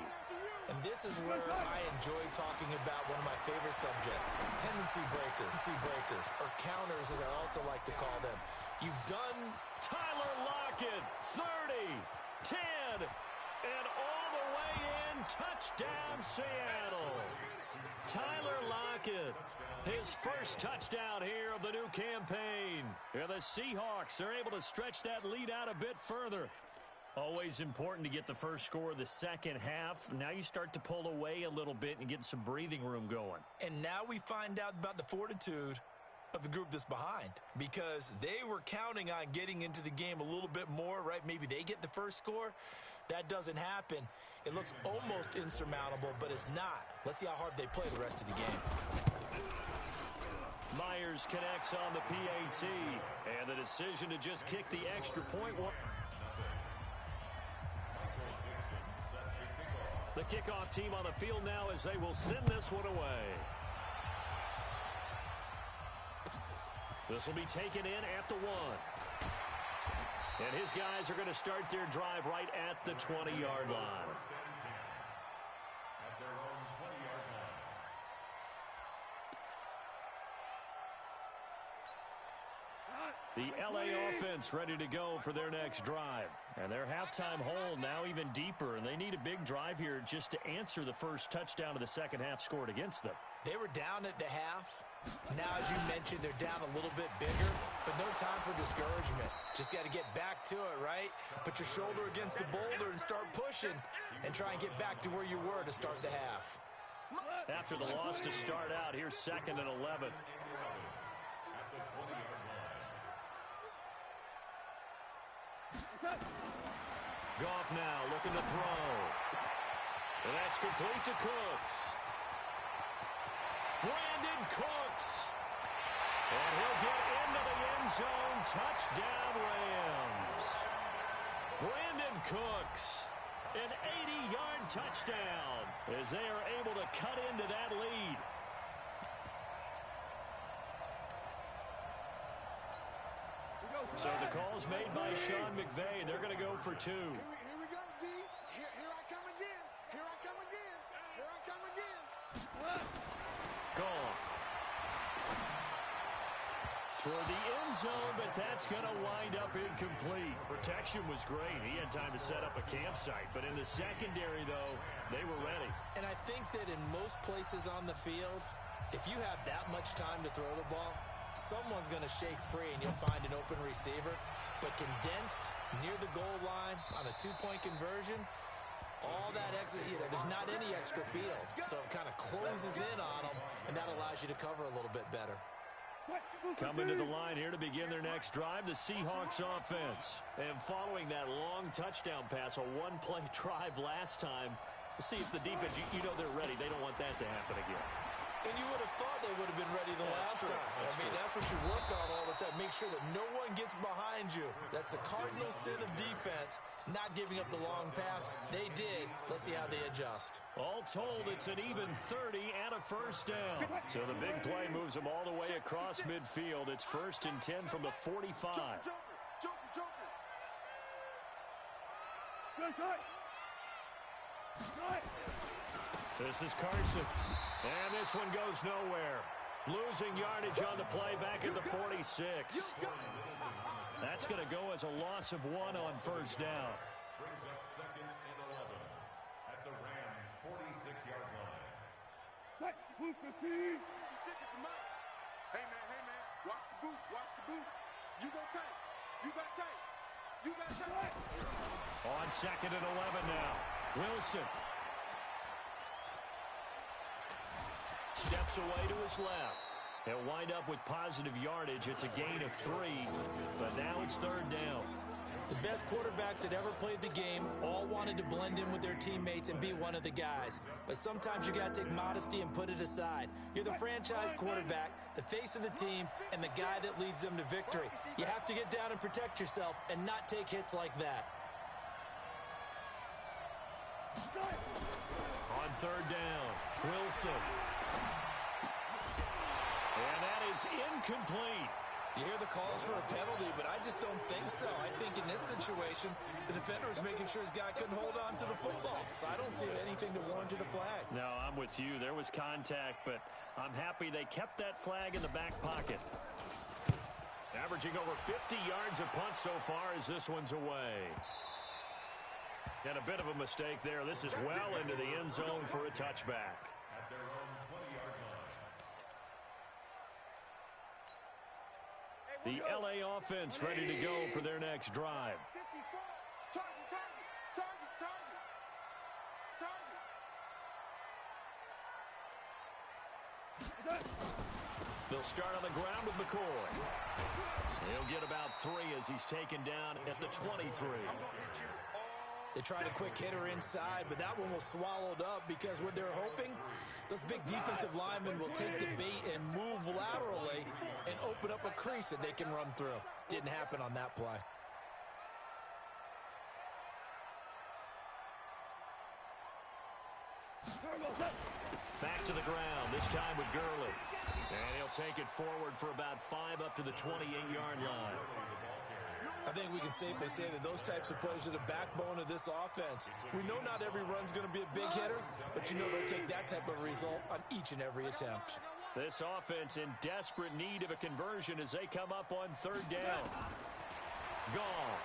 And this is where I enjoy talking about one of my favorite subjects, tendency breakers, or counters as I also like to call them. You've done Tyler Lockett, 30, 10, and all the way in, touchdown Seattle. Tyler Lockett, his first touchdown here of the new campaign. And the Seahawks are able to stretch that lead out a bit further. Always important to get the first score of the second half. Now you start to pull away a little bit and get some breathing room going. And now we find out about the fortitude of the group that's behind, because they were counting on getting into the game a little bit more, right? Maybe they get the first score. That doesn't happen. It looks almost insurmountable, but it's not. Let's see how hard they play the rest of the game. Myers connects on the PAT, and the decision to just kick the extra point. The kickoff team on the field now as they will send this one away. This will be taken in at the 1. And his guys are going to start their drive right at the 20-yard line. At their own 20-yard line. The LA offense ready to go for their next drive. And their halftime hole now even deeper, and they need a big drive here just to answer the first touchdown of the second half scored against them. They were down at the half. Now, as you mentioned, they're down a little bit bigger, but no time for discouragement. Just got to get back to it, right? Put your shoulder against the boulder and start pushing and try and get back to where you were to start the half. After the loss to start out, here's 2nd and 11. At the 20-yard line. Goff now looking to throw. And that's complete to Cooks. Brandon Cooks. And he'll get into the end zone. Touchdown Rams. Brandon Cooks. An 80-yard touchdown as they are able to cut into that lead. So the call's made by Sean McVay. They're going to go for 2. Here we go, D. Here I come again. Here I come again. Here I come again. Gone. Toward the end zone, but that's going to wind up incomplete. Protection was great. He had time to set up a campsite. But in the secondary, though, they were ready. And I think that in most places on the field, if you have that much time to throw the ball, someone's going to shake free and you'll find an open receiver. But condensed near the goal line on a 2-point conversion, all that extra, there's not any extra field. So it kind of closes in on them, and that allows you to cover a little bit better. Coming to the line here to begin their next drive, the Seahawks offense. And following that long touchdown pass, a one-play drive last time, see if the defense, you know they're ready. They don't want that to happen again. And you would have thought they would have been ready the last time. That's what you work on all the time. Make sure that no one gets behind you. That's the cardinal sin of defense, not giving up the long pass. They did. Let's see how they adjust. All told, it's an even 30 and a first down. So the big play moves them all the way across midfield. It's 1st and 10 from the 45. Joker. This is Carson. And this one goes nowhere. Losing yardage on the play back at the 46. That's going to go as a loss of 1 on first down. Brings up 2nd and 11 at the Rams' 46-yard line. Hey, man, watch the boot, You go tight, you got tight, you got tight. On 2nd and 11 now. Wilson. Steps away to his left. He'll wind up with positive yardage. It's a gain of 3, but now it's 3rd down. The best quarterbacks that ever played the game all wanted to blend in with their teammates and be one of the guys. But sometimes you got to take modesty and put it aside. You're the franchise quarterback, the face of the team, and the guy that leads them to victory. You have to get down and protect yourself and not take hits like that. On 3rd down, Wilson. And that is incomplete. You hear the calls for a penalty, but I just don't think so. I think in this situation, the defender was making sure his guy couldn't hold on to the football. So I don't see anything to warrant a flag. No, I'm with you. There was contact, but I'm happy they kept that flag in the back pocket. Averaging over 50 yards a punt so far as this one's away. And a bit of a mistake there. This is well into the end zone for a touchback. At their own 20-yard line. The LA offense ready to go for their next drive. They'll start on the ground with McCoy. He'll get about 3 as he's taken down at the 23. They tried a quick hitter inside, but that one was swallowed up because what they're hoping, those big defensive linemen will take the bait and move laterally and open up a crease that they can run through. Didn't happen on that play. Back to the ground, this time with Gurley. And he'll take it forward for about 5 up to the 28-yard line. I think we can safely say that those types of plays are the backbone of this offense. We know not every run's going to be a big hitter, but you know they'll take that type of result on each and every attempt. This offense in desperate need of a conversion as they come up on 3rd down. Goff.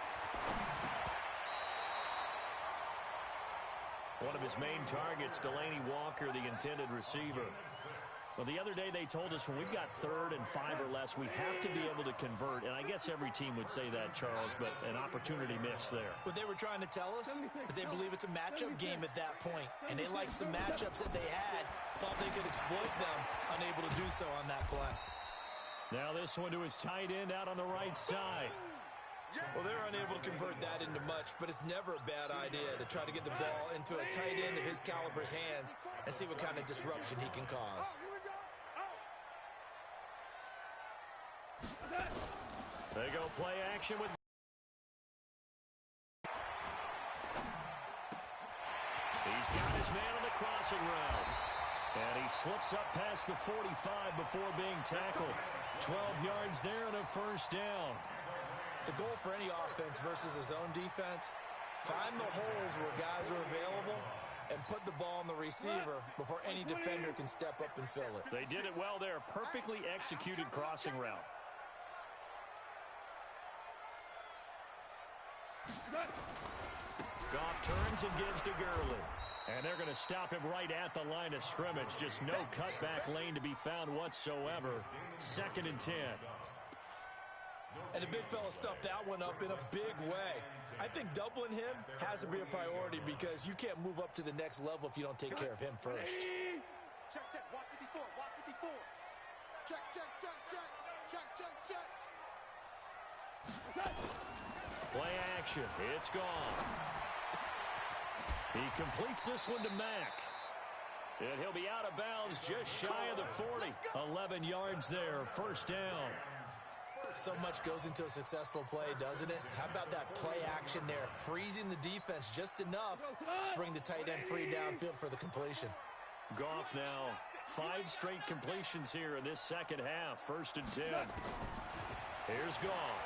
One of his main targets, Delaney Walker, the intended receiver. Well, the other day they told us when we've got 3rd and 5 or less, we have to be able to convert. And I guess every team would say that, Charles, but an opportunity missed there. What they were trying to tell us is they believe it's a matchup game at that point. And they liked some matchups that they had, thought they could exploit them, unable to do so on that play. Now this one to his tight end out on the right side. Well, they're unable to convert that into much, but it's never a bad idea to try to get the ball into a tight end of his caliber's hands and see what kind of disruption he can cause. They go play action with... He's got his man on the crossing route. And he slips up past the 45 before being tackled. 12 yards there and a first down. The goal for any offense versus his own defense, find the holes where guys are available and put the ball on the receiver before any defender can step up and fill it. They did it well there. Perfectly executed crossing route. Goff turns and gives to Gurley. And they're going to stop him right at the line of scrimmage. Just no cutback lane to be found whatsoever. 2nd and 10. And the big fella stuffed that one up in a big way. I think doubling him has to be a priority because you can't move up to the next level if you don't take care of him first. Check, check, watch 54, watch 54. Check, check, check, check, check, check, check. Play action. It's gone. He completes this one to Mack. And he'll be out of bounds just shy of the 40. 11 yards there. First down. So much goes into a successful play, doesn't it? How about that play action there? Freezing the defense just enough to bring the tight end free downfield for the completion. Goff now 5 straight completions here in this second half. 1st and 10. Here's Goff.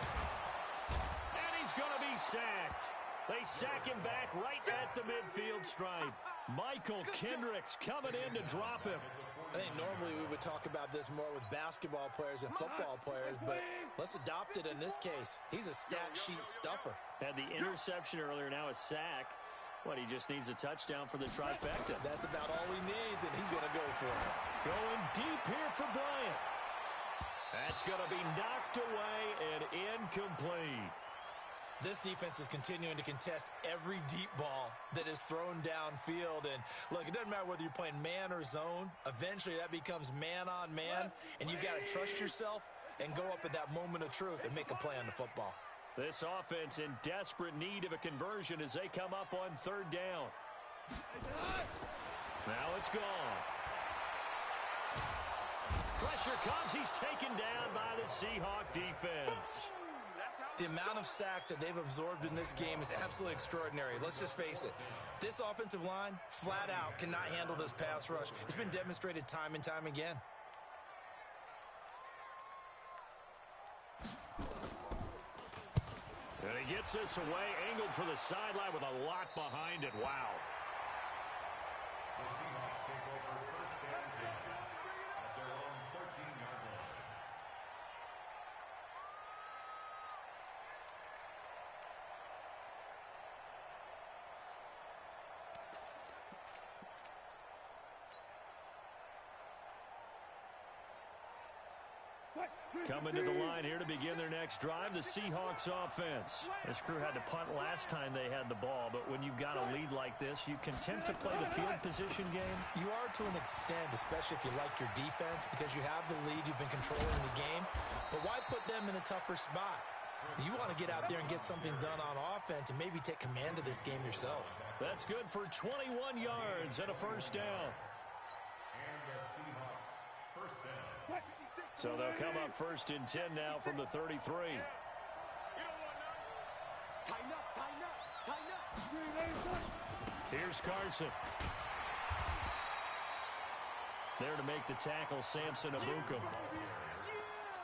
And he's going to be sacked. They sack him back right at the midfield stripe. Michael Kendricks coming in to drop him. I think normally we would talk about this more with basketball players and football players, but let's adopt it in this case. He's a stat sheet stuffer. Had the interception earlier, now a sack. What, he just needs a touchdown for the trifecta. That's about all he needs, and he's going to go for it. Going deep here for Bryant. That's going to be knocked away and incomplete. This defense is continuing to contest every deep ball that is thrown downfield. And, look, it doesn't matter whether you're playing man or zone. Eventually, that becomes man on man, and you've got to trust yourself and go up at that moment of truth and make a play on the football. This offense in desperate need of a conversion as they come up on third down. Now it's gone. Pressure comes. He's taken down by the Seahawk defense. The amount of sacks that they've absorbed in this game is absolutely extraordinary. Let's just face it. This offensive line, flat out, cannot handle this pass rush. It's been demonstrated time and time again. And he gets this away, angled for the sideline with a lot behind it. Wow. The Seahawks take over first and 10 at their own 13-yard line. Coming to the line here to begin their next drive, the Seahawks offense. This crew had to punt last time they had the ball, but when you've got a lead like this, you content to play the field position game? You are to an extent, especially if you like your defense, because you have the lead, you've been controlling the game. But why put them in a tougher spot? You want to get out there and get something done on offense and maybe take command of this game yourself. That's good for 21 yards and a first down. And the Seahawks first down. So they'll come up first and 10 now from the 33. Tighten up, tighten up, tighten up. Here's Carson. There to make the tackle, Samson Abuka.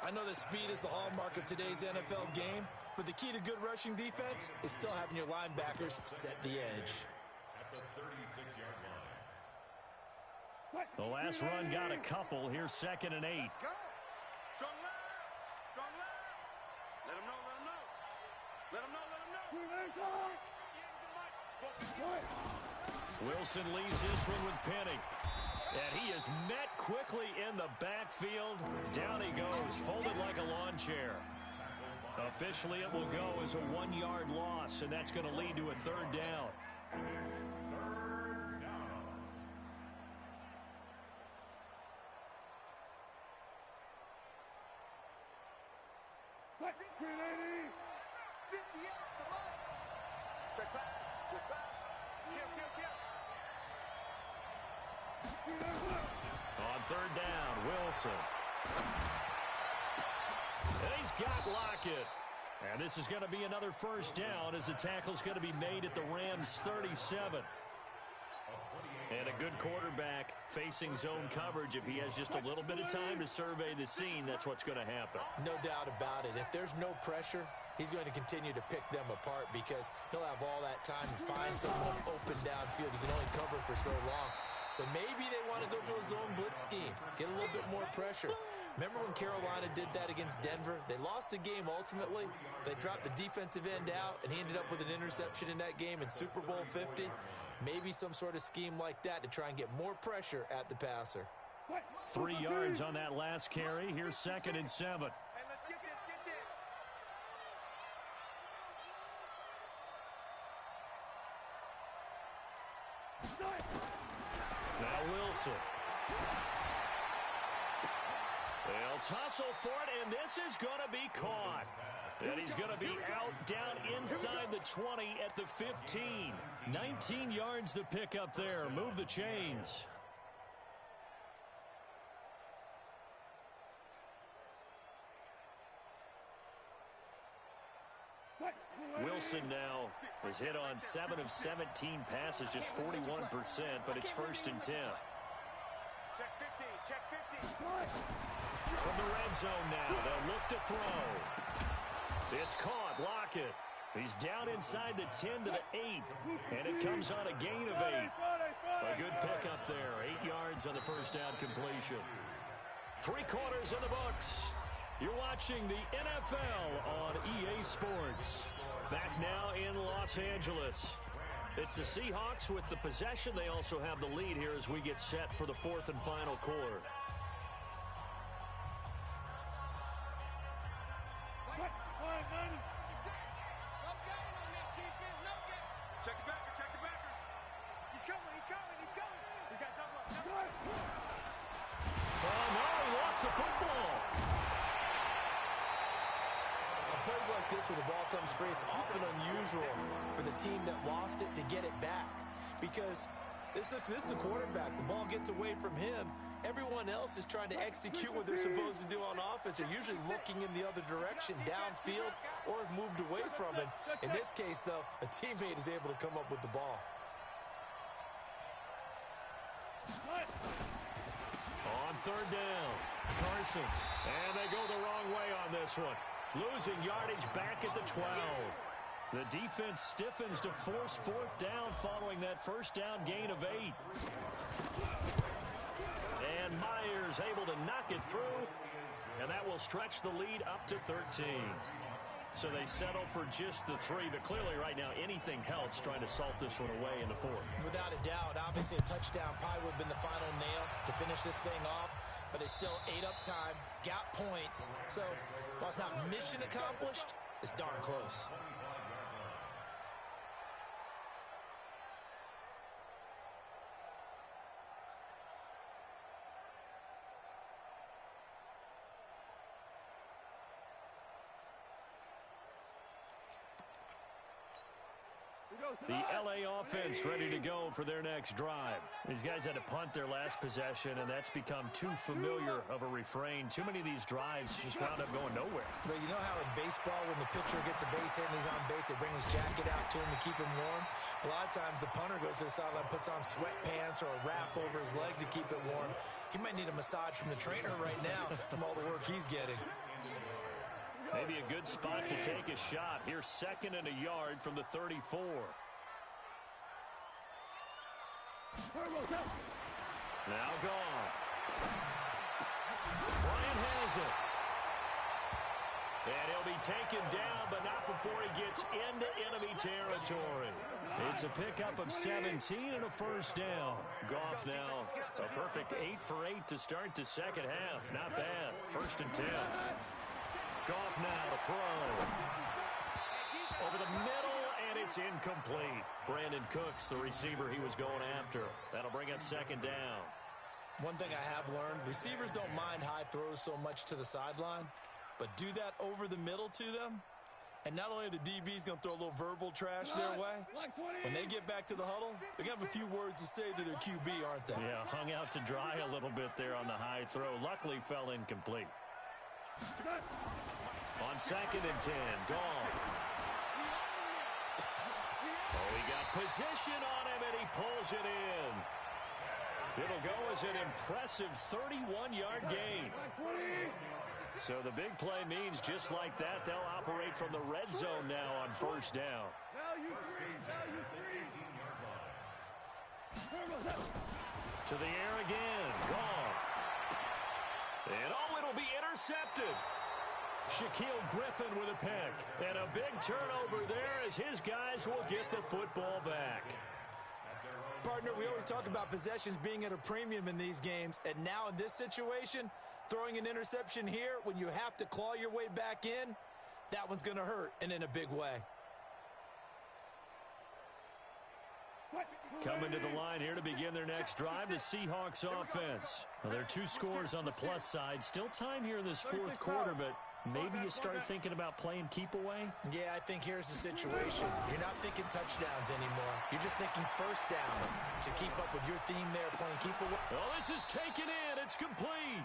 I know that speed is the hallmark of today's NFL game, but the key to good rushing defense is still having your linebackers set the edge. At the 36-yard line. The last run got a couple. Here's 2nd and 8. Let's go. Strong left. Strong left. Let him know, let him know. Let him know, let him know. Wilson leaves this one with Penny. And he is met quickly in the backfield. Down he goes, folded like a lawn chair. Officially, it will go as a 1-yard loss, and that's going to lead to a third down. It's third down. Grenade! 58, come on! Check back, check back. Kill. On third down, Wilson. And he's got Lockett. And this is going to be another first down as the tackle's going to be made at the Rams' 37. And a good quarterback facing zone coverage. If he has just a little bit of time to survey the scene, that's what's going to happen. No doubt about it. If there's no pressure, he's going to continue to pick them apart because he'll have all that time to find someone open downfield. He can only cover for so long. So maybe they want to go to a zone blitz scheme, get a little bit more pressure. Remember when Carolina did that against Denver? They lost the game ultimately. They dropped the defensive end out, and he ended up with an interception in that game in Super Bowl 50. Maybe some sort of scheme like that to try and get more pressure at the passer. 3 yards on that last carry. Here's 2nd and 7. Hey, let's get this, get this. Now Wilson. They'll tussle for it, and this is going to be caught. And he's going to be out down inside the 20 at the 15. 19 yards to pick up there. Move the chains. Wilson now has hit on 7 of 17 passes, just 41%, but it's 1st and 10. Check 50, check 50. From the red zone now, they'll look to throw. It's caught. Lockett. He's down inside the 10 to the 8, and it comes on a gain of 8. A good pickup there, 8 yards on the first down completion. 3 quarters in the books. You're watching the NFL on EA Sports. Back now in Los Angeles. It's the Seahawks with the possession. They also have the lead here as we get set for the 4th and final quarter. Check the backer, check the backer. He's coming, he's coming, he's coming. We got double up. Oh, no, he lost the football. Plays like this where the ball comes free, it's often unusual for the team that lost it to get it back. Because this is the quarterback. The ball gets away from him. Everyone else is trying to execute what they're supposed to do on offense. They're usually looking in the other direction, downfield, or have moved away from it. In this case, though, a teammate is able to come up with the ball. On 3rd down, Carson. And they go the wrong way on this one. Losing yardage back at the 12. The defense stiffens to force 4th down following that first down gain of 8. And Myers able to knock it through. And that will stretch the lead up to 13. So they settle for just the 3. But clearly right now anything helps trying to salt this one away in the 4th. Without a doubt, obviously a touchdown probably would have been the final nail to finish this thing off. But it's still ate up time, got points. So while it's not mission accomplished, it's darn close. The LA offense ready to go for their next drive. These guys had to punt their last possession, and that's become too familiar of a refrain. Too many of these drives just wound up going nowhere. But you know how in baseball, when the pitcher gets a base hit and he's on base, they bring his jacket out to him to keep him warm? A lot of times the punter goes to the sideline, puts on sweatpants or a wrap over his leg to keep it warm. He might need a massage from the trainer right now from all the work he's getting. Maybe a good spot to take a shot. Here's 2nd and a yard from the 34. Now Goff. Bryant has it. And he'll be taken down, but not before he gets into enemy territory. It's a pickup of 17 and a first down. Goff now a perfect 8 for 8 to start the second half. Not bad. 1st and 10. Goff now to throw. Over the middle, and it's incomplete. Brandon Cooks, the receiver he was going after. That'll bring up 2nd down. One thing I have learned, receivers don't mind high throws so much to the sideline, but do that over the middle to them, and not only are the DBs going to throw a little verbal trash their way, when they get back to the huddle, they're going to have a few words to say to their QB, aren't they? Yeah, hung out to dry a little bit there on the high throw. Luckily fell incomplete. On 2nd and 10, Goff. Oh, he got position on him, and he pulls it in. It'll go as an impressive 31-yard gain. So the big play means just like that, they'll operate from the red zone now on 1st down. To the air again, Goff. And oh, it'll be intercepted. Shaquille Griffin with a pick. And a big turnover there as his guys will get the football back. Partner, we always talk about possessions being at a premium in these games. And now in this situation, throwing an interception here when you have to claw your way back in, that one's going to hurt, and in a big way. Coming to the line here to begin their next drive, the Seahawks offense. Well, there are 2 scores on the plus side. Still time here in this 4th quarter, but maybe you start thinking about playing keep away? Yeah, I think here's the situation. You're not thinking touchdowns anymore. You're just thinking first downs to keep up with your theme there, playing keep away. Well, this is taken in. It's complete.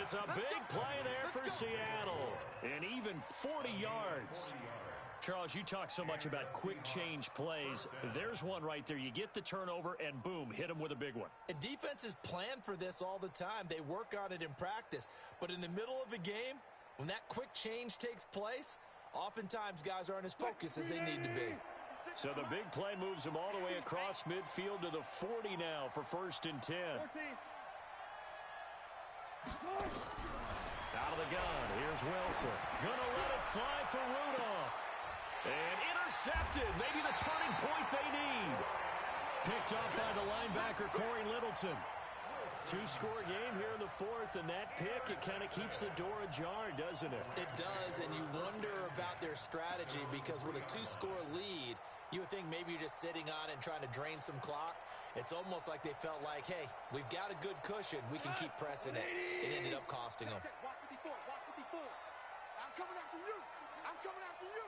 It's a big play there for Seattle. And even 40 yards. Charles, you talk so much about quick change plays. There's one right there. You get the turnover, and boom, hit them with a big one. And defenses plan for this all the time. They work on it in practice. But in the middle of a game, when that quick change takes place, Oftentimes, guys aren't as focused as they need to be. So the big play moves him all the way across midfield to the 40 now for 1st and 10. 14. Out of the gun, here's Wilson. Gonna let it fly for Rudolph. And intercepted, maybe the turning point they need. Picked up by the linebacker, Corey Littleton. 2-score game here in the 4th, and that pick, it kind of keeps the door ajar, doesn't it? It does, and you wonder about their strategy because with a 2-score lead, you would think maybe you're just sitting on it and trying to drain some clock. It's almost like they felt like, hey, we've got a good cushion. We can keep pressing it. It ended up costing them. Watch 54. Watch 54. I'm coming after you. I'm coming after you.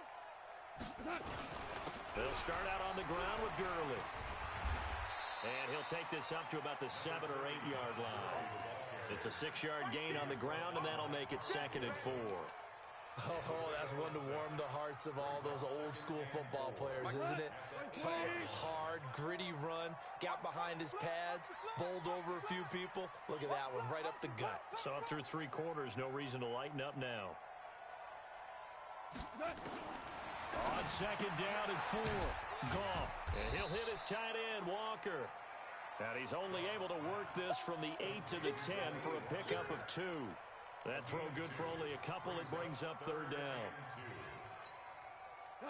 They'll start out on the ground with Gurley. And he'll take this up to about the 7- or 8-yard line. It's a 6-yard gain on the ground, and that'll make it 2nd and 4. Oh, that's one to warm the hearts of all those old-school football players, isn't it? Tough, hard, gritty run, got behind his pads, bowled over a few people. Look at that one, right up the gut. So up through 3 quarters, no reason to lighten up now. On 2nd down and 4, Goff. And he'll hit his tight end, Walker. And he's only able to work this from the 8 to the 10 for a pickup of 2. That throw good for only a couple. It brings up 3rd down.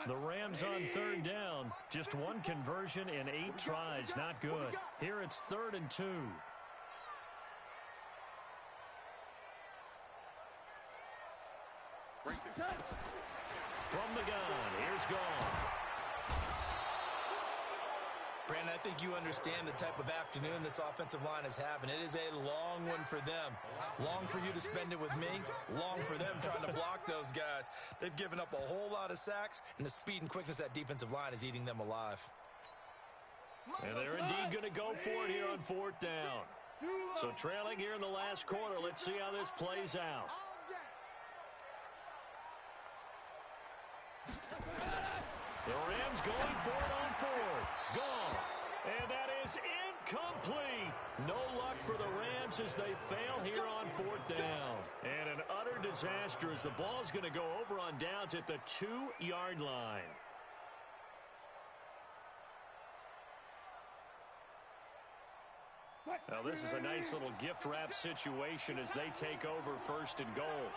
The Rams on 3rd down. Just 1 conversion in 8 tries. Not good. Here it's 3rd and 2. From the gun, here's Goff. Brandon, I think you understand the type of afternoon this offensive line is having. It is a long one for them. Long for you to spend it with me. Long for them trying to block those guys. They've given up a whole lot of sacks, and the speed and quickness of that defensive line is eating them alive. And they're indeed going to go for it here on 4th down. So trailing here in the last quarter. Let's see how this plays out. The Rams going for it on 4th. Gone. And that is incomplete. No luck for the Rams as they fail here on 4th down. And an utter disaster as the ball's going to go over on downs at the 2-yard line. Now this is a nice little gift wrap situation as they take over 1st and goal.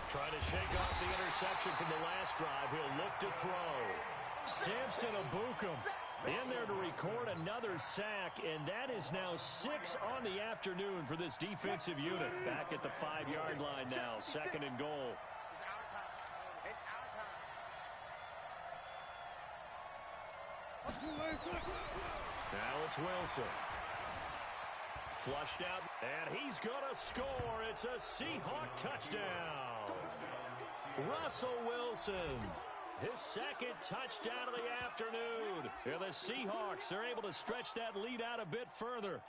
Trying to shake off the interception from the last drive. He'll look to throw. Samson Abukum in there to record another sack, and that is now 6 on the afternoon for this defensive unit. Back at the 5-yard line now, 2nd and goal. It's our time. It's our time. Now it's Wilson. Flushed out, and he's going to score. It's a Seahawk touchdown. Russell Wilson, his 2nd touchdown of the afternoon. And the Seahawks are able to stretch that lead out a bit further.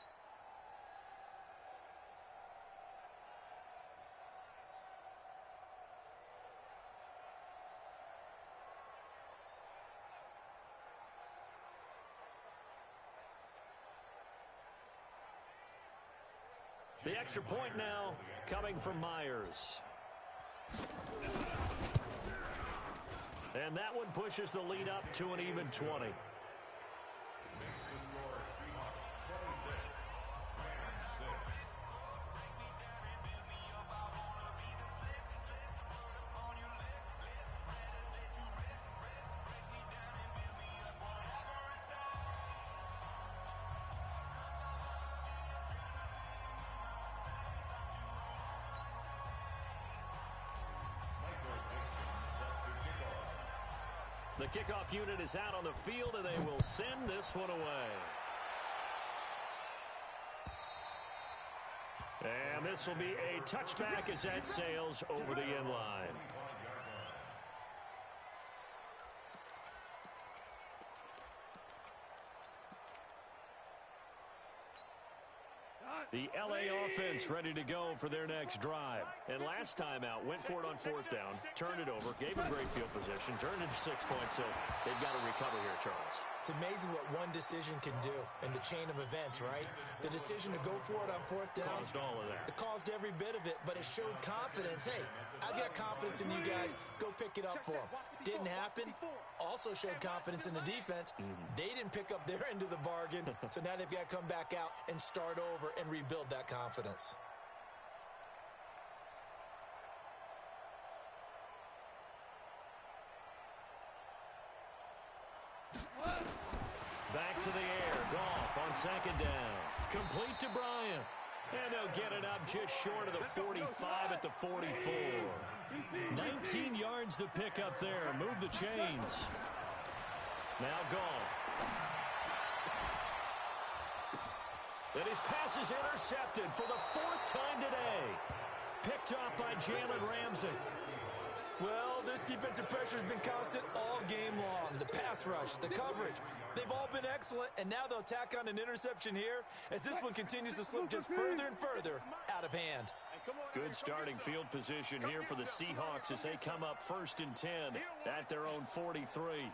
The extra point now coming from Myers. And that one pushes the lead up to an even 20. The kickoff unit is out on the field, and they will send this one away. And this will be a touchback as that sails over the end line. The LA offense ready to go for their next drive. And last time out, went for it on fourth down, turned it over, gave them great field position, turned it to 6 points, so they've got to recover here, Charles. It's amazing what one decision can do in the chain of events, right? The decision to go for it on fourth down. Caused all of that. It caused every bit of it, but it showed confidence. Hey, I've got confidence in you guys. Go pick it up for them. Didn't happen. Also showed confidence in the defense. They didn't pick up their end of the bargain, so now they've got to come back out and start over and rebuild that confidence. Back to the air. Goff on second down. Complete to Bryant. And they'll get it up just short of the 45 at the 44. 19 yards to pick up there. Move the chains. Now Goff. And his pass is intercepted for the fourth time today. Picked off by Jalen Ramsey. Well, this defensive pressure has been constant all game long. The pass rush, the coverage, they've all been excellent, and now they'll tack on an interception here as this one continues to slip just further and further out of hand. Good starting field position here for the Seahawks as they come up 1st and 10 at their own 43.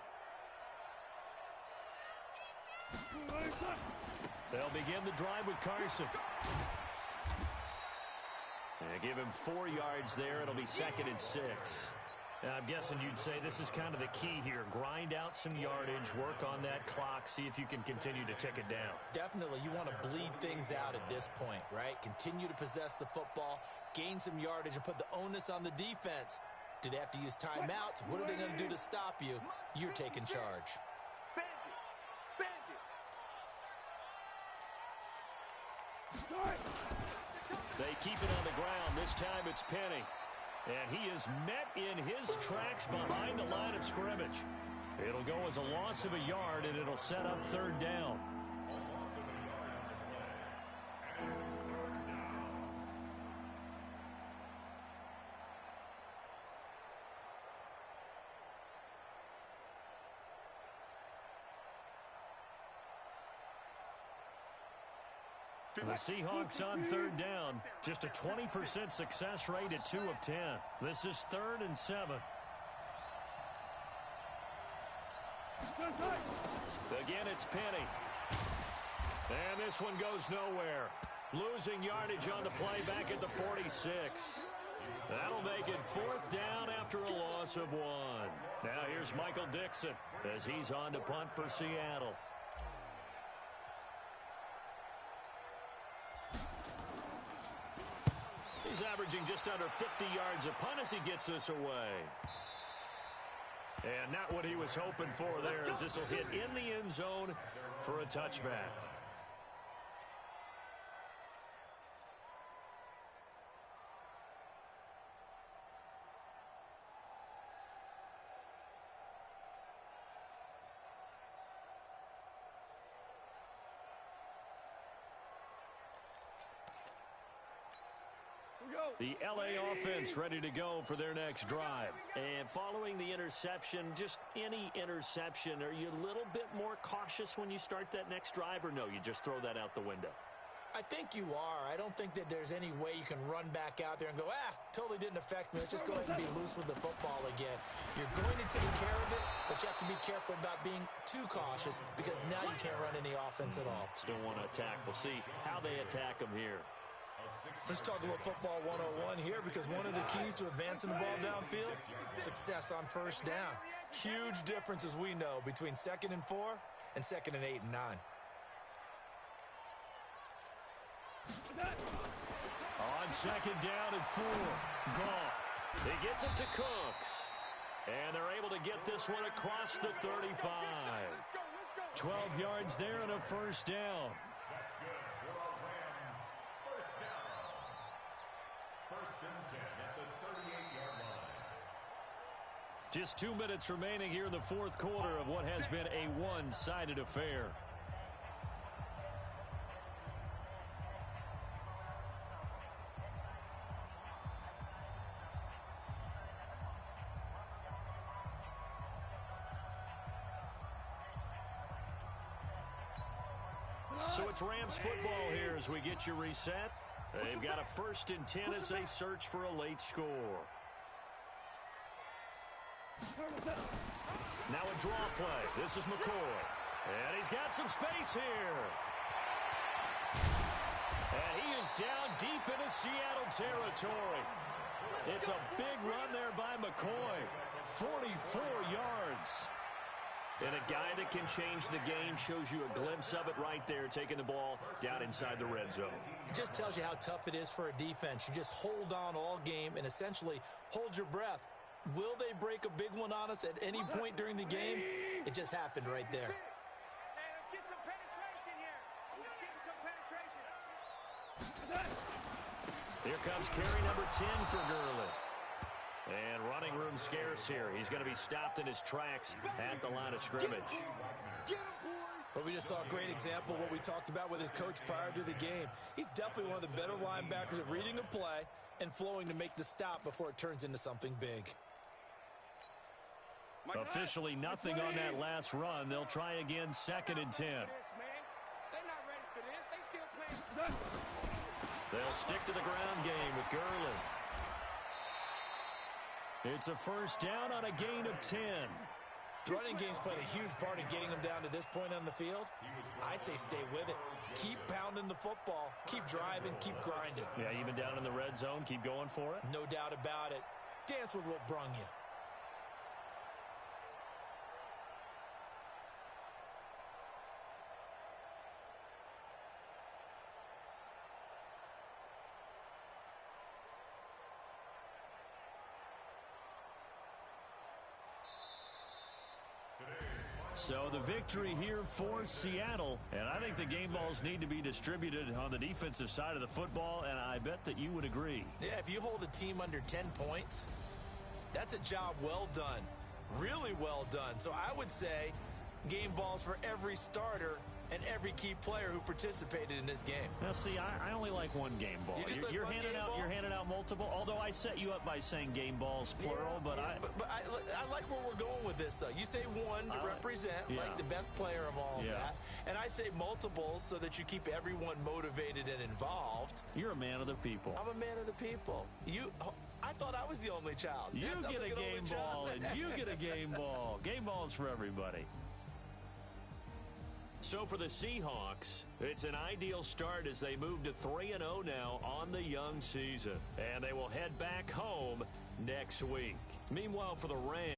They'll begin the drive with Carson. And give him 4 yards there. It'll be 2nd and 6. Now, I'm guessing you'd say this is kind of the key here. Grind out some yardage, work on that clock, see if you can continue to tick it down. Definitely, you want to bleed things out at this point, right? Continue to possess the football, gain some yardage, and put the onus on the defense. Do they have to use timeouts? What are they going to do to stop you? You're taking charge. They keep it on the ground. This time it's Penny. And he is met in his tracks behind the line of scrimmage. It'll go as a loss of a yard, and it'll set up 3rd down. The Seahawks on 3rd down. Just a 20% success rate at 2 of 10. This is 3rd and 7. Again, it's Penny. And this one goes nowhere. Losing yardage on the play back at the 46. That'll make it 4th down after a loss of 1. Now here's Michael Dixon as he's on to punt for Seattle. He's averaging just under 50 yards a punt as he gets this away. And not what he was hoping for there, as this will hit in the end zone for a touchback. The LA offense ready to go for their next drive. And following the interception, just any interception, are you a little bit more cautious when you start that next drive, or no, you just throw that out the window? I think you are. I don't think that there's any way you can run back out there and go, totally didn't affect me. Let's just go ahead and be loose with the football again. You're going to take care of it, but you have to be careful about being too cautious because now you can't run any offense at all. Still want to attack. We'll see how they attack them here. Let's talk a little football 101 here, because one of the keys to advancing the ball downfield, success on 1st down. Huge difference, as we know, between 2nd and 4 and 2nd and 8 and 9. On 2nd down and 4, Goff. He gets it to Cooks. And they're able to get this one across the 35. 12 yards there and a 1st down. That's good for a Rams 1st down. 1st and 10 at the 38-yard line. Just 2 minutes remaining here in the 4th quarter of what has been a one-sided affair. So it's Rams football here as we get you reset. They've got a 1st and 10 as they search for a late score. Now a draw play. This is McCoy. And he's got some space here. And he is down deep into Seattle territory. It's a big run there by McCoy. 44 yards. And a guy that can change the game shows you a glimpse of it right there, taking the ball down inside the red zone. It just tells you how tough it is for a defense. You just hold on all game and essentially hold your breath. Will they break a big one on us at any point during the game? It just happened right there. Hey, let's get some penetration here. Let's get some penetration. Here comes carry number 10 for Gurley. And running room scarce here. He's going to be stopped in his tracks at the line of scrimmage. But we just saw a great example of what we talked about with his coach prior to the game. He's definitely one of the better linebackers at reading a play and flowing to make the stop before it turns into something big. Officially nothing on that last run. They'll try again 2nd and 10. They're not ready for this. They still playing. They'll stick to the ground game with Gurley. It's a 1st down on a gain of 10. The running game's played a huge part in getting them down to this point on the field. I say stay with it. Keep pounding the football. Keep driving. Keep grinding. Yeah, even down in the red zone, keep going for it. No doubt about it. Dance with what brung you. So the victory here for Seattle, and I think the game balls need to be distributed on the defensive side of the football, and I bet that you would agree. Yeah, if you hold a team under 10 points, that's a job well done, really well done. So I would say game balls for every starter and every key player who participated in this game. Now, see, I only like one game ball. You're handing out multiple. Although I set you up by saying game balls plural, but I like where we're going with this. You say one to represent like the best player of all of that, and I say multiples so that you keep everyone motivated and involved. You're a man of the people. I'm a man of the people. I thought I was the only child. You get a game ball, and you get a game ball. Game balls for everybody. So for the Seahawks, it's an ideal start as they move to 3-0 now on the young season. And they will head back home next week. Meanwhile, for the Rams,